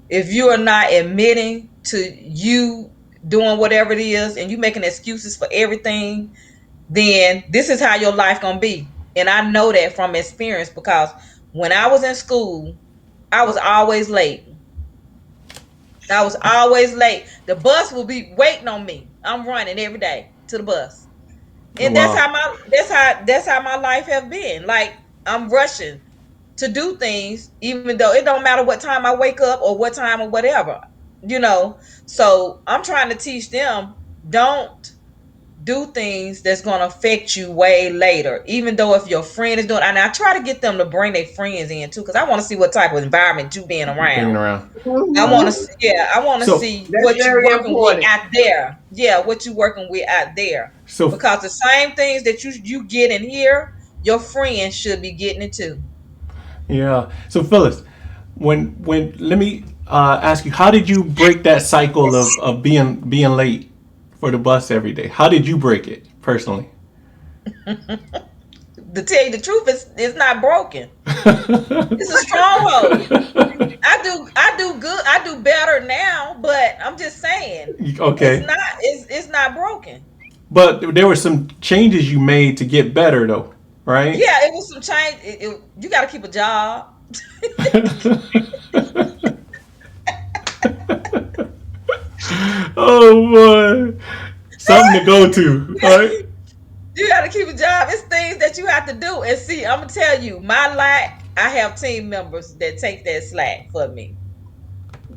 if you are not admitting to you doing whatever it is and you making excuses for everything, then this is how your life gonna be. And I know that from experience because when I was in school, I was always late. I was always late. The bus will be waiting on me. I'm running every day to the bus. And Wow. that's how my life have been. Like I'm rushing to do things, even though it don't matter what time I wake up or what time or whatever, you know. So I'm trying to teach them don't do things that's going to affect you way later, even though if your friend is doing, and I try to get them to bring their friends in too, because I want to see what type of environment you being Being around. around. I want to Mm-hmm. see, yeah, I want to So see That's what you very working with important. out there. Yeah, what you working with out there. so Because the same things that you get in here, your friends should be getting it too. yeah. So Phyllis, when let me ask you, how did you break that cycle of being late for the bus every day? How did you break it personally? To tell you the truth, it's not broken. It's a stronghold. I do good. I do better now, but I'm just saying it's Okay. not it's not broken. But there were some changes you made to get better, though, right? Yeah, it was some change. You got to keep a job. Oh boy, something to go to, right? You got to keep a job. It's things that you have to do. And see, I'm gonna tell you, my lack. I have team members that take that slack for me.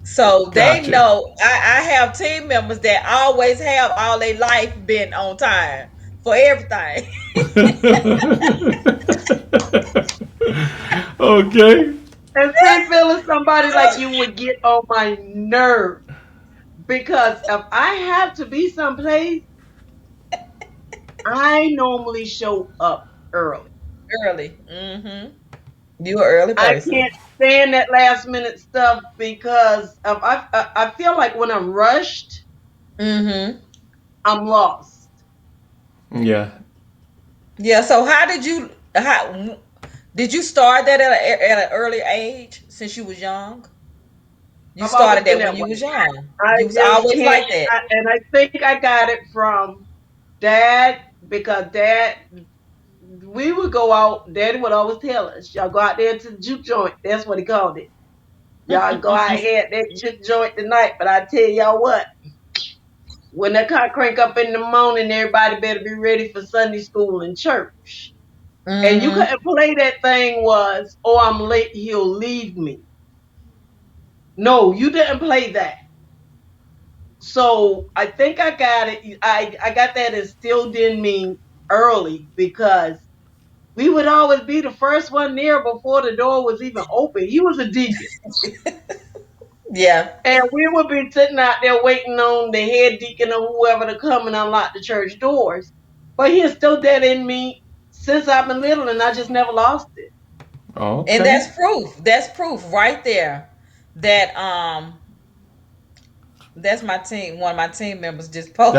So they Gotcha. know I have team members that always have all their life been on time for everything. Okay. And see, Phyllis, somebody like you would get on my nerve because if I have to be someplace, I normally show up early. Early. You an early I person. can't stand that last minute stuff because I feel like when I'm rushed, Mm-hmm. I'm lost. Yeah. Yeah. So how did you start that at an early age since you was young? You I've always started been that when that you way. was young. I You was just always can't, like that. and I think I got it from dad because dad, we would go out. Daddy would always tell us, "Y'all go out there to the juke joint." That's what he called it. Y'all go out here at that juke joint tonight. But I tell y'all what, when the car crank up in the morning, everybody better be ready for Sunday school and church. And you Mm-hmm. couldn't play that thing was, "Oh, I'm late. He'll leave me." No, you didn't play that. So I think I got it. I got that instilled in me early because we would always be the first one there before the door was even open. He was a deacon. Yeah. And we would be sitting out there waiting on the head deacon or whoever to come and unlock the church doors. But he instilled that in me since I've been little and I just never lost it. And Okay. that's proof. That's proof right there that that's my team. One of my team members just posted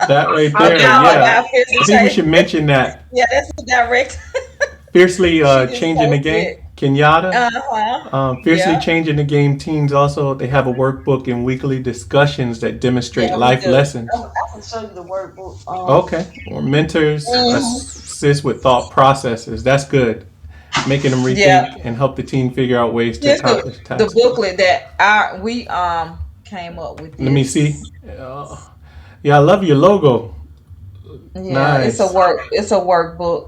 That right I there, know. yeah. about fiercely I think we change. should mention that. Yeah, that's a direct. Fiercely She just changing the posted game, it. Kenyatta. Uh-huh. Fiercely Yeah. changing the game. Teens also they have a workbook and weekly discussions that demonstrate Yeah, we life do. lessons. I can show you the workbook. Okay. Or mentors assist with thought processes. That's good. Making them Yeah. rethink and help the teen figure out ways to Here's accomplish the tasks. booklet that we came up with Let me see. this. Yeah, I love your logo. Yeah, Nice. it's a workbook.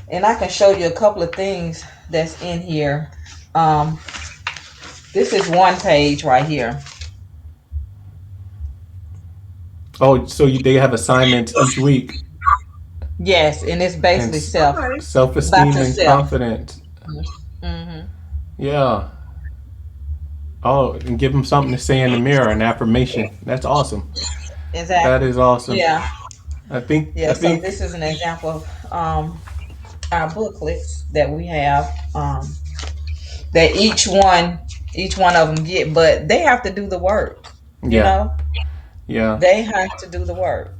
And I can show you a couple of things that's in here. Um, this is one page right here. Oh, so they have assignments each week Yes, and it's and basically Okay. about self-esteem and yourself. confidence. Mm-hmm. Yeah. Oh, and give them something to say in the mirror, an affirmation. That's awesome. That Exactly. is awesome. Yeah. I think. I Yeah. So think. this is an example of our booklets that we have. That each one of them get, but they have to do the work. You Yeah. know, Yeah. they have to do the work.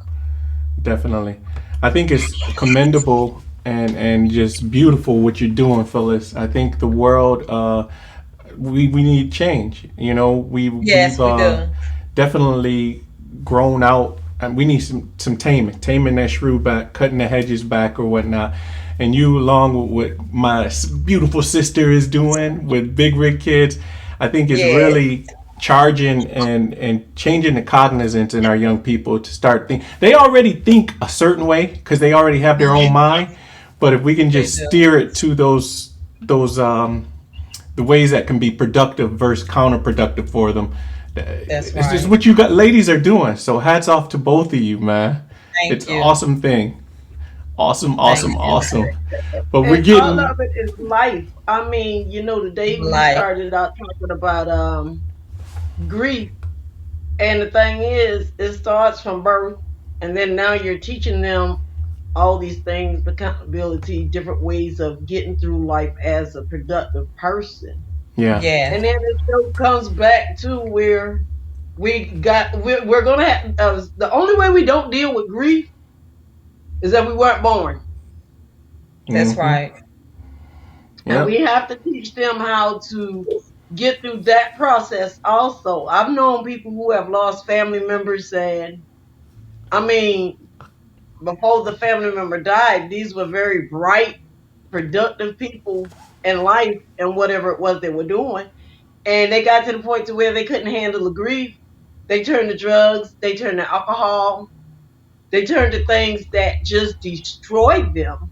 Definitely. I think it's commendable and just beautiful what you're doing, Phyllis. I think the world we need change. You know, we've Yes, we do. definitely grown out, and we need some taming that shrew back, cutting the hedges back or whatnot. And you, along with what my beautiful sister is doing with Big Rig Kids, I think is Yes. really charging and changing the cognizance in our young people to start think. They already think a certain way because they already have their own mind. But if we can They just do. steer it to those the ways that can be productive versus counterproductive for them. That's It's just right. what you got ladies are doing. So hats off to both of you, man. It's Thank an you. awesome thing. Awesome, Thank awesome, you. awesome. But we're And all getting of it is life. I mean, today we Like, started out talking about grief. And the thing is, it starts from birth, and then now you're teaching them all these things, accountability, different ways of getting through life as a productive person. yeah. And yes. then it still comes back to where we're gonna have the only way we don't deal with grief is that we weren't born. That's Mm-hmm. right. And Yep. we have to teach them how to get through that process also. I've known people who have lost family members, and I mean, before the family member died, these were very bright, productive people in life and whatever it was they were doing. And they got to the point to where they couldn't handle the grief. They turned to drugs, they turned to alcohol, they turned to things that just destroyed them.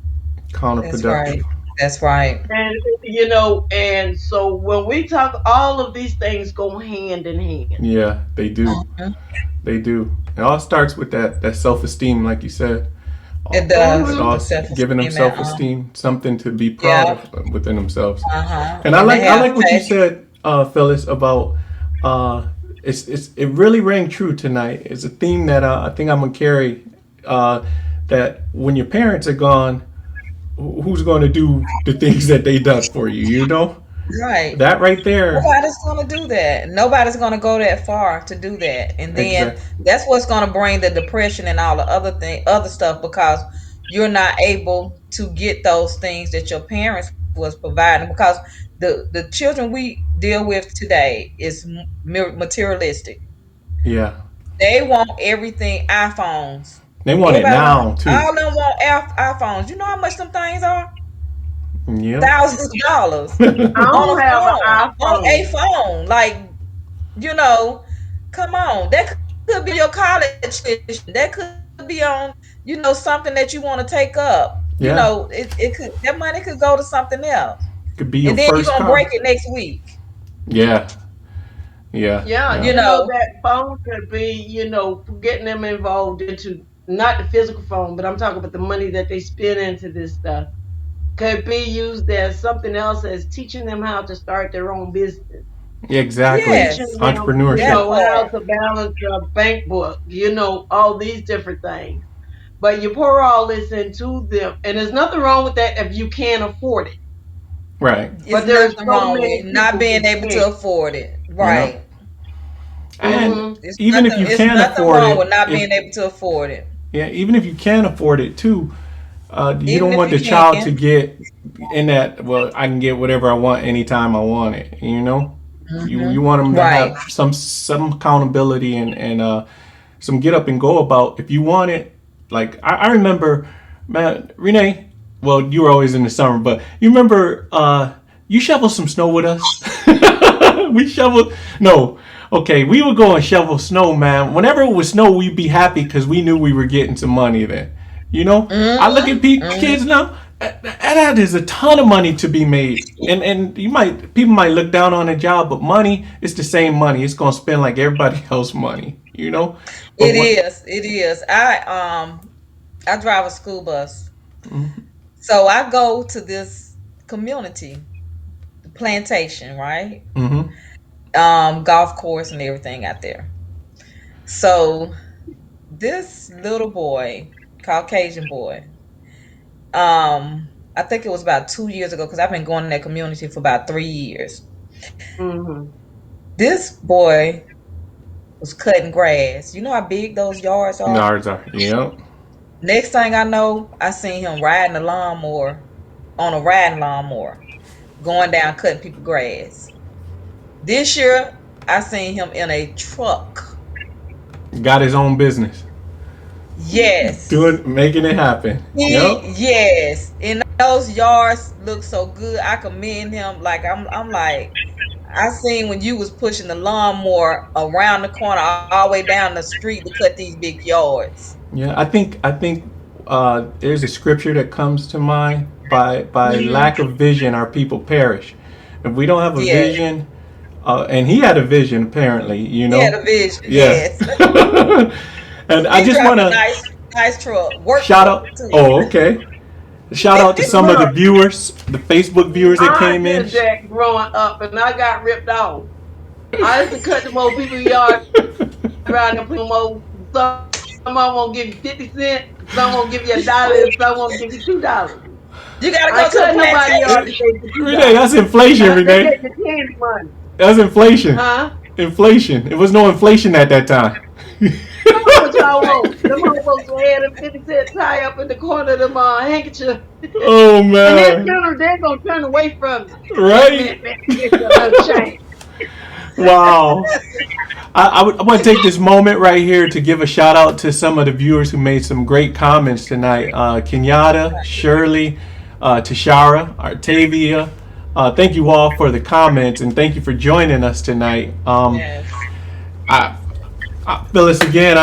That's Counterproductive. right. That's right. And and so when we talk, all of these things go hand in hand. Yeah, they do. Mhm. They do. It all starts with that self esteem, like you said. It It does. Hmm. all The self giving them esteem self and esteem, something to be proud yeah. of within themselves. And I And they like I have like what you faith. said, Phyllis, about it really rang true tonight. It's a theme that I think I'm gonna carry. That when your parents are gone, who's going to do the things that they done for you? You know Right. that right there. Nobody's gonna do that. Nobody's gonna go that far to do that. And then Exactly. that's what's gonna bring the depression and all the other stuff because you're not able to get those things that your parents was providing because the children we deal with today is materialistic. Yeah. They want everything iPhones. They want it Everybody want now too. all of them want iPhones. You know how much them things are? Yep. Thousands of dollars I on a don't have phone. an On a iPhone. phone. Like, you know, come on. That could be your college tuition. That could be on, something that you want to take up. Yeah. It could that money could go to something else. Could be And your then you're first gonna break car. it next week. Yeah. Yeah. Yeah, Yeah. You know. that phone could be, getting them involved into not the physical phone, but I'm talking about the money that they spend into this stuff. Could be used as something else as teaching them how to start their own business, Exactly. teaching Yes. them, That Entrepreneurship. how part. to balance a bank book, all these different things. But you pour all this into them, and there's nothing wrong with that if you can't afford it. Right. But It's there's nothing so wrong many with not people who being able to can't. afford it. Yep. Right. And Hmm. even if you It's can nothing afford wrong with it, not if being able to afford it. yeah, even if you can afford it too, you Even don't if want you the child to can. get in that. Well, I can get whatever I want anytime I want it. You know, you want them to Right. have some accountability and some get up and go about. If you want it, like I remember, man, Renee. Well, you were always in the summer, but you remember you shoveled some snow with us. We shoveled. No, okay, we would go and shovel snow, man. Whenever it was snow, we'd be happy because we knew we were getting some money then. You know, I look at Hmm. kids now. That is a ton of money to be made, and people might look down on a job, but money it's the same money. It's gonna spend like everybody else money, you know. But It what? is. It is. I drive a school bus. So I go to this community, the plantation, right? Mm-hmm. Golf course and everything out there. So this little boy, Caucasian boy, I think it was about 2 years ago because I've been going in that community for about 3 years. Hmm. This boy was cutting grass. You know how big those yards are? Ours are. Yep. Next thing I know, I seen him riding a lawnmower on a riding lawnmower, going down cutting people grass. This year, I seen him in a truck. Got his own business, Yes. making it happen. Yep. Yes. And those yards look so good. I commend him. Like I'm like, I seen when you was pushing the lawnmower around the corner all the way down the street to cut these big yards. Yeah, I think there's a scripture that comes to mind. By Hmm. lack of vision, our people perish. If we don't have a Yeah. vision, and he had a vision apparently, He had a vision. yeah. Yes. And I He just drive want a to nice truck. Work shout truck out. too. Oh, okay. Shout out to some of the Look, viewers, the Facebook viewers that I came in. did that growing up, and I got ripped off. I used to cut them old people yard around and put them old. Some of them won't give you 50 cents, some won't give you $1, and some won't give you $2. You gotta I go ain't to the cutting nobody yard plantation. today for two Renee, dollars. that's inflation, They Renee. get the candy money, That's inflation. huh? Inflation. It was no inflation at that time. What's wrong with Them hobos had a 50 cent tie up in the corner of them handkerchief. Oh And man. they're gonna turn away from you. Right? Man, get your little change. Wow. I want to take this moment right here to give a shout out to some of the viewers who made some great comments tonight. Kenyatta, Shirley, Tashara, Artavia. Thank you all for the comments and thank you for joining us tonight. Yes. I, Phyllis, again,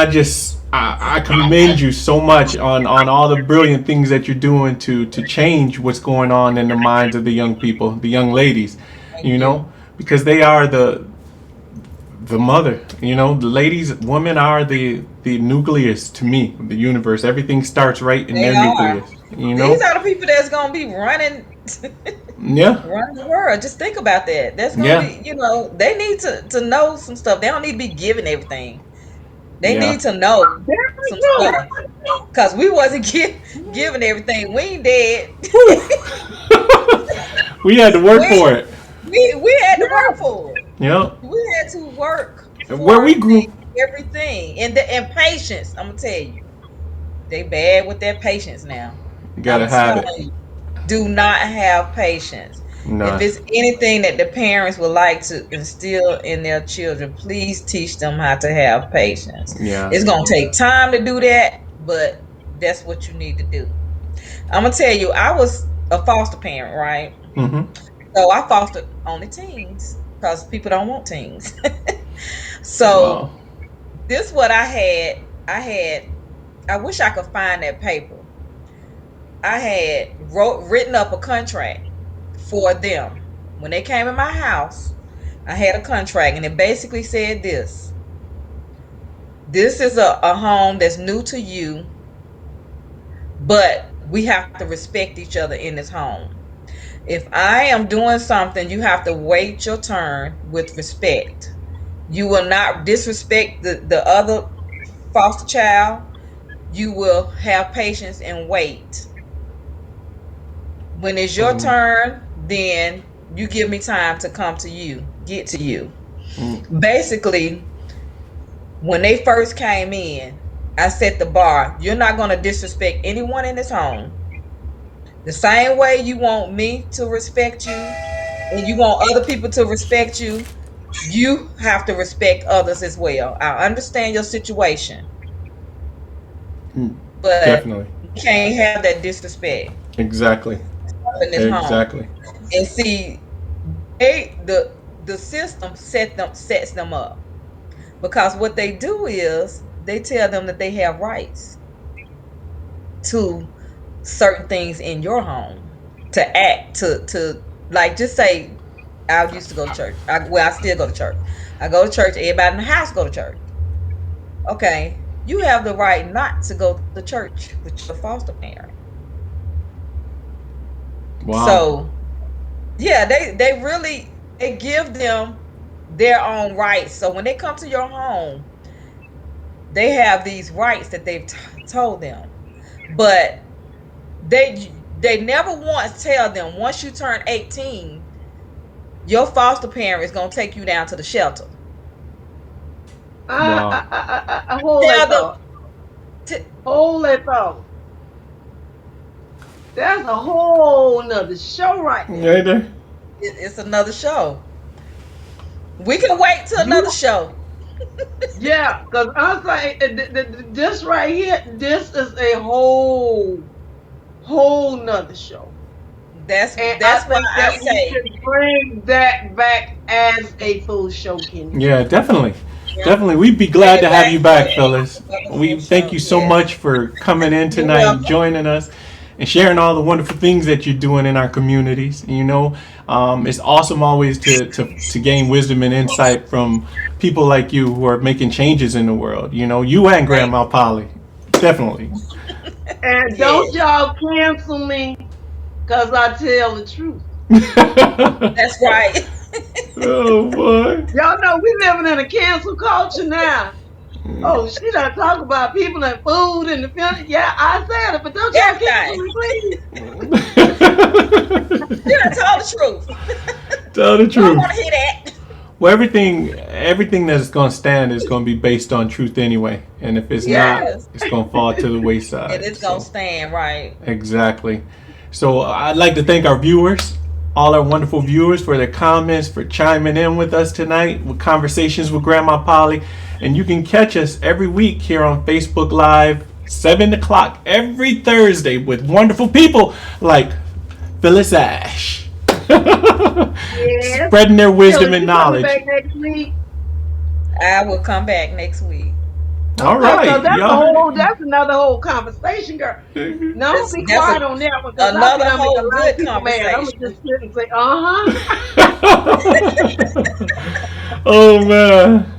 I commend you so much on all the brilliant things that you're doing to change what's going on in the minds of the young people, the young ladies, Thank you you. know, because they are the mother, you know, the ladies, women are the nucleus to me, the universe. Everything starts right in They their are. nucleus, you These know. are the people that's gonna be running Yeah, running the world. Just think about that. That's gonna yeah, be, they need to know some stuff. They don't need to be given everything. They yeah. need to know Very some true. stuff. Cause we wasn't given everything. We ain't dead. Whew. We had to work we for it. we had to work Yeah. for it. Yep. We had to work And where we for grew, everything. And patience, I'm gonna tell you. They bad with their patience now. you gotta I'm have telling it. you. Do not have patience. If None. it's anything that the parents would like to instill in their children, please teach them how to have patience. Yeah. It's going to take time to do that, but that's what you need to do. I'm going to tell you, I was a foster parent, right? Mm-hmm. So I fostered only teens because people don't want teens. So Wow. this what I had. I had, I wish I could find that paper. I had written up a contract for them. When they came in my house, I had a contract and it basically said this. This is a home that's new to you, but we have to respect each other in this home. If I am doing something, you have to wait your turn with respect. You will not disrespect the other foster child. You will have patience and wait. When it's your Mm, turn, then you give me time to come to you, get to you. mm, Basically, when they first came in, I set the bar. You're not going to disrespect anyone in this home. The same way you want me to respect you and you want other people to respect you, you have to respect others as well. I understand your situation, mm. but Definitely. you can't have that disrespect Exactly. in this home. Exactly. And see, the system sets them up because what they do is they tell them that they have rights to certain things in your home, to act, to like, just say I used to go to church. I still go to church. I go to church. Everybody in the house go to church. Okay, you have the right not to go to church with your foster parent. Wow. So yeah, they really, they give them their own rights. So when they come to your home, they have these rights that they've told them, but they never once tell them once you turn 18, your foster parent is gonna take you down to the shelter. Wow. I hold that Tell them, thought. t- Hold that thought. That's a whole nother show right there. Right there. it's another show. We can wait till another You, show. yeah, because I'm saying this right here, this is a whole nother show. That's And I that's why think I that we say, should bring that back as a full show, Kenny. Yeah, definitely. yeah, Definitely. We'd be bring glad it to have back you for back, Phyllis. another We full thank show. you so Yes, much for coming in you're tonight and welcome. joining us and sharing all the wonderful things that you're doing in our communities. You know, it's awesome always to gain wisdom and insight from people like you who are making changes in the world. You know, you and Thank Grandma Polly. Definitely. And you. don't Yes, y'all cancel me because I tell the truth. that's right. Oh boy. Y'all know we living in a cancel culture now. Oh, she done talk about people and food and the film. Yeah, I said it, but don't y'all cancel Everything. me, please. You done told the truth. Tell the We don't want truth. to hear that. Well, everything that's going to stand is going to be based on truth anyway. And if it's not, Yes. it's going to fall to the And wayside. it's gonna So, stand right. exactly. So, I'd like to thank our viewers, all our wonderful viewers, for their comments, for chiming in with us tonight with Conversations with Grandma Polly. And you can catch us every week here on Facebook Live, 7 o'clock every Thursday with wonderful people like Phyllis Ash. Yes. Spreading their wisdom Phyllis, and you coming knowledge. back next week? I will come back next week. All Okay, because right. Y'all heard that's another whole conversation, girl. it. Now, I'm gonna be That's quiet on that one because I another think I make a whole lot of good people mad. I'm gonna conversation. just sit and say, uh-huh. Oh man.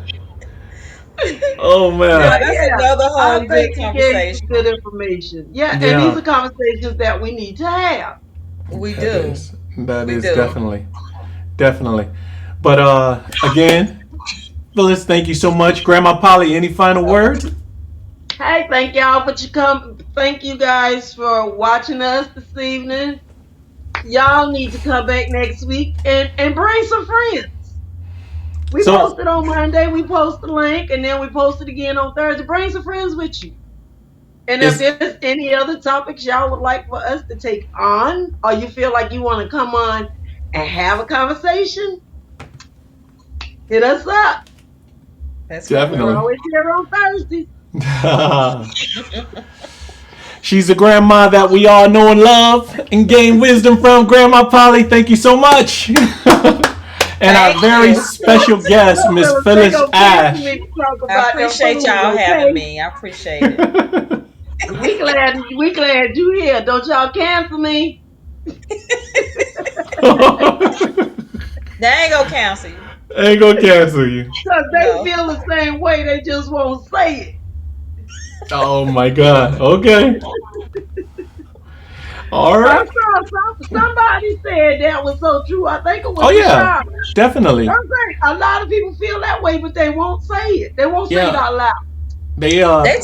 Oh Yeah, man. But that's yeah, another I whole good think you gave some conversation. good information. Yeah, and these Yeah, are conversations that we need to have. We that do. is. That We is do. definitely. But again, Phyllis, thank you so much. Grandma Polly, any final words? Hey, thank y'all for thank you guys for watching us this evening. Y'all need to come back next week and bring some friends. We So posted on Monday, we post the link, and then we post it again on Thursday. Bring some friends with you. And if is there's any other topics y'all would like for us to take on, or you feel like you want to come on and have a conversation, hit us up. That's right. We're definitely. always here on Thursdays. She's a grandma that we all know and love and gain wisdom from. Grandma Polly, thank you so much. And our Thank very you. special guest, Miss They Phyllis gonna cancel Ash. me to talk I about them appreciate foods, y'all having okay? me. I appreciate it. We glad you here. Don't y'all cancel me. They ain't gonna cancel you. Ain't gonna cancel you. Because they No. feel the same way, they just won't say it. Oh my God. Okay. All I right. saw somebody said that was so true. I think it Oh was yeah, Tashara. definitely. I'm saying a lot of people feel that way, but they won't say it. They won't say it Yeah, out loud. they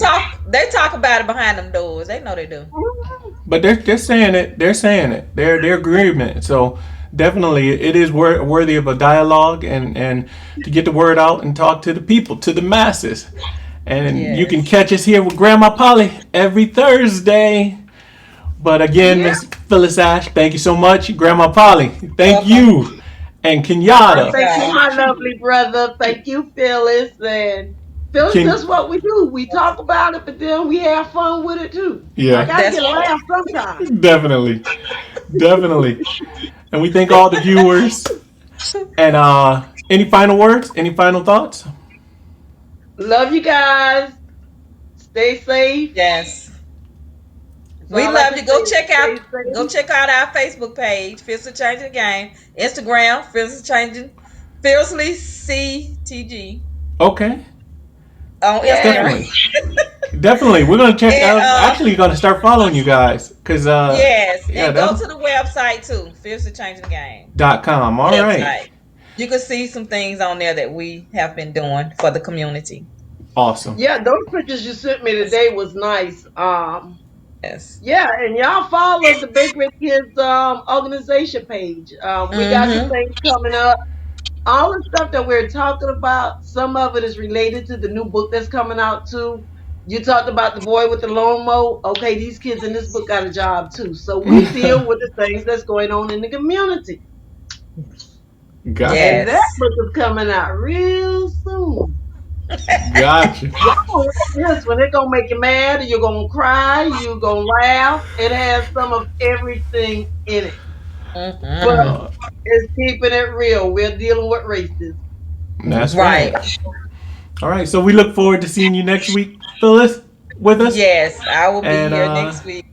They talk about it behind them doors. They know they do. Mhm. but they're saying it. They're saying it. They're agreement. So definitely, it is worthy of a dialogue and to get the word out and talk to the people, to the masses. And you can Yes. catch us here with Grandma Polly every Thursday. But again, Yeah. Miss Phyllis Ash, thank you so much. Grandma Polly, thank Welcome. you. And I Kenyatta, thank you, Yeah. my lovely brother. Thank you, Phyllis. And Phyllis, Ken, that's what we do. We talk about it, but then we have fun with it too. I yeah, gotta That's get a right. laugh sometimes. definitely, definitely. And we thank all the viewers. And any final words? Any final thoughts? Love you guys. Stay safe. Yes. That's We all I love can you. say is stay Go safe. check out our Facebook page, Fiercely Changing the Game. Instagram, Fiercely CTG Okay, on Yeah. Instagram. definitely, definitely. We're gonna check. And Actually, gonna start following you guys because yes, yeah, and go that to the website too, Fiercely Changing the Game .com. All right, website. You can see some things on there that we have been doing for the community. awesome. Yeah, those pictures you sent me today was nice. Yes. Yeah, and y'all follow the Big Red Kids organization page. We got some Mm-hmm. things coming up. All the stuff that we're talking about, some of it is related to the new book that's coming out too. You talked about the boy with the lawnmower. Okay, these kids in this book got a job too. So we deal with the things that's going on in the community. Gotcha, And that Yes. book is coming out real soon. gotcha. Y'all gonna read this one. It's gonna make you mad, you're gonna cry, you're gonna laugh. It has some of everything in it. But Mm-hmm. Uh, it's keeping it real. We're dealing with racism. that's Right. right. All right, so we look forward to seeing you next week, Phyllis, with us, Yes, I will be and here next week.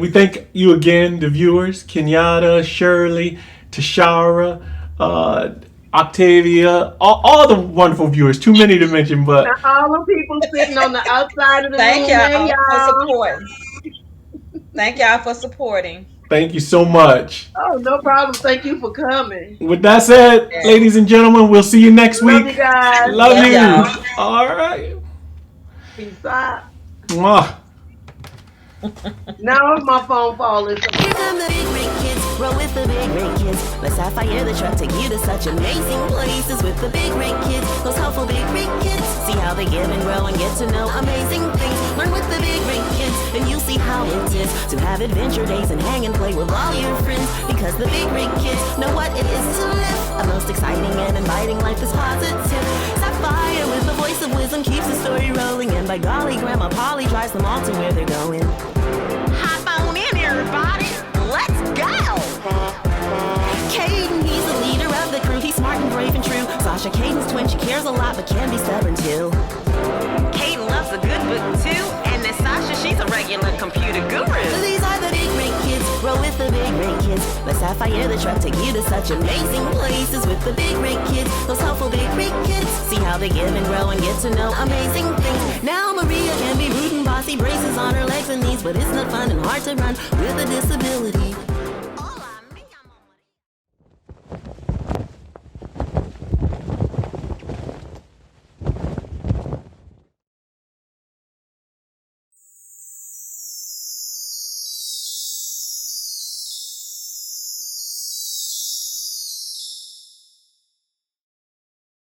we thank you again, the viewers, Kenyatta, Shirley, Tashara, uh, Octavia, all the wonderful viewers. Too many to mention, Now, but all the people sitting on the outside of the Thank room, hey y'all for y'all. supporting. Thank y'all for supporting. thank you so much. Oh, no problem. Thank you for coming. With that said, Yes. ladies and gentlemen, we'll see you next Love you week. guys. Love Love you. y'all. All right. Peace out. Mwah. Now if my phone falls, it's Here come the big red kids, roll with the big red kids. Let's sapphire the truck, take you to such amazing places with the big red kids. Those helpful big red kids. See how they give and grow and get to know amazing things. Learn with the big rig kids, and you'll see how it is to have adventure days and hang and play with all your friends. Because the big rig kids know what it is to live a most exciting and inviting life is positive. Sapphire with the voice of wisdom keeps the story rolling, and by golly, Grandma Polly drives them all to where they're going. Hop on in, everybody. Let's go! Caden, he's the leader of the crew. He's smart and brave and true. Sasha, Caden's twin, she cares a lot but can be stubborn too. Caden loves a good book too. And then Sasha, she's a regular computer guru. These are the big rig kids, roll with the big rig kids. Let Sapphire the truck take you to such amazing places with the big rig kids, those helpful big rig kids. See how they give and grow and get to know amazing things. Now Maria can be rude and bossy, braces on her legs and knees, but it's not fun and hard to run with a disability.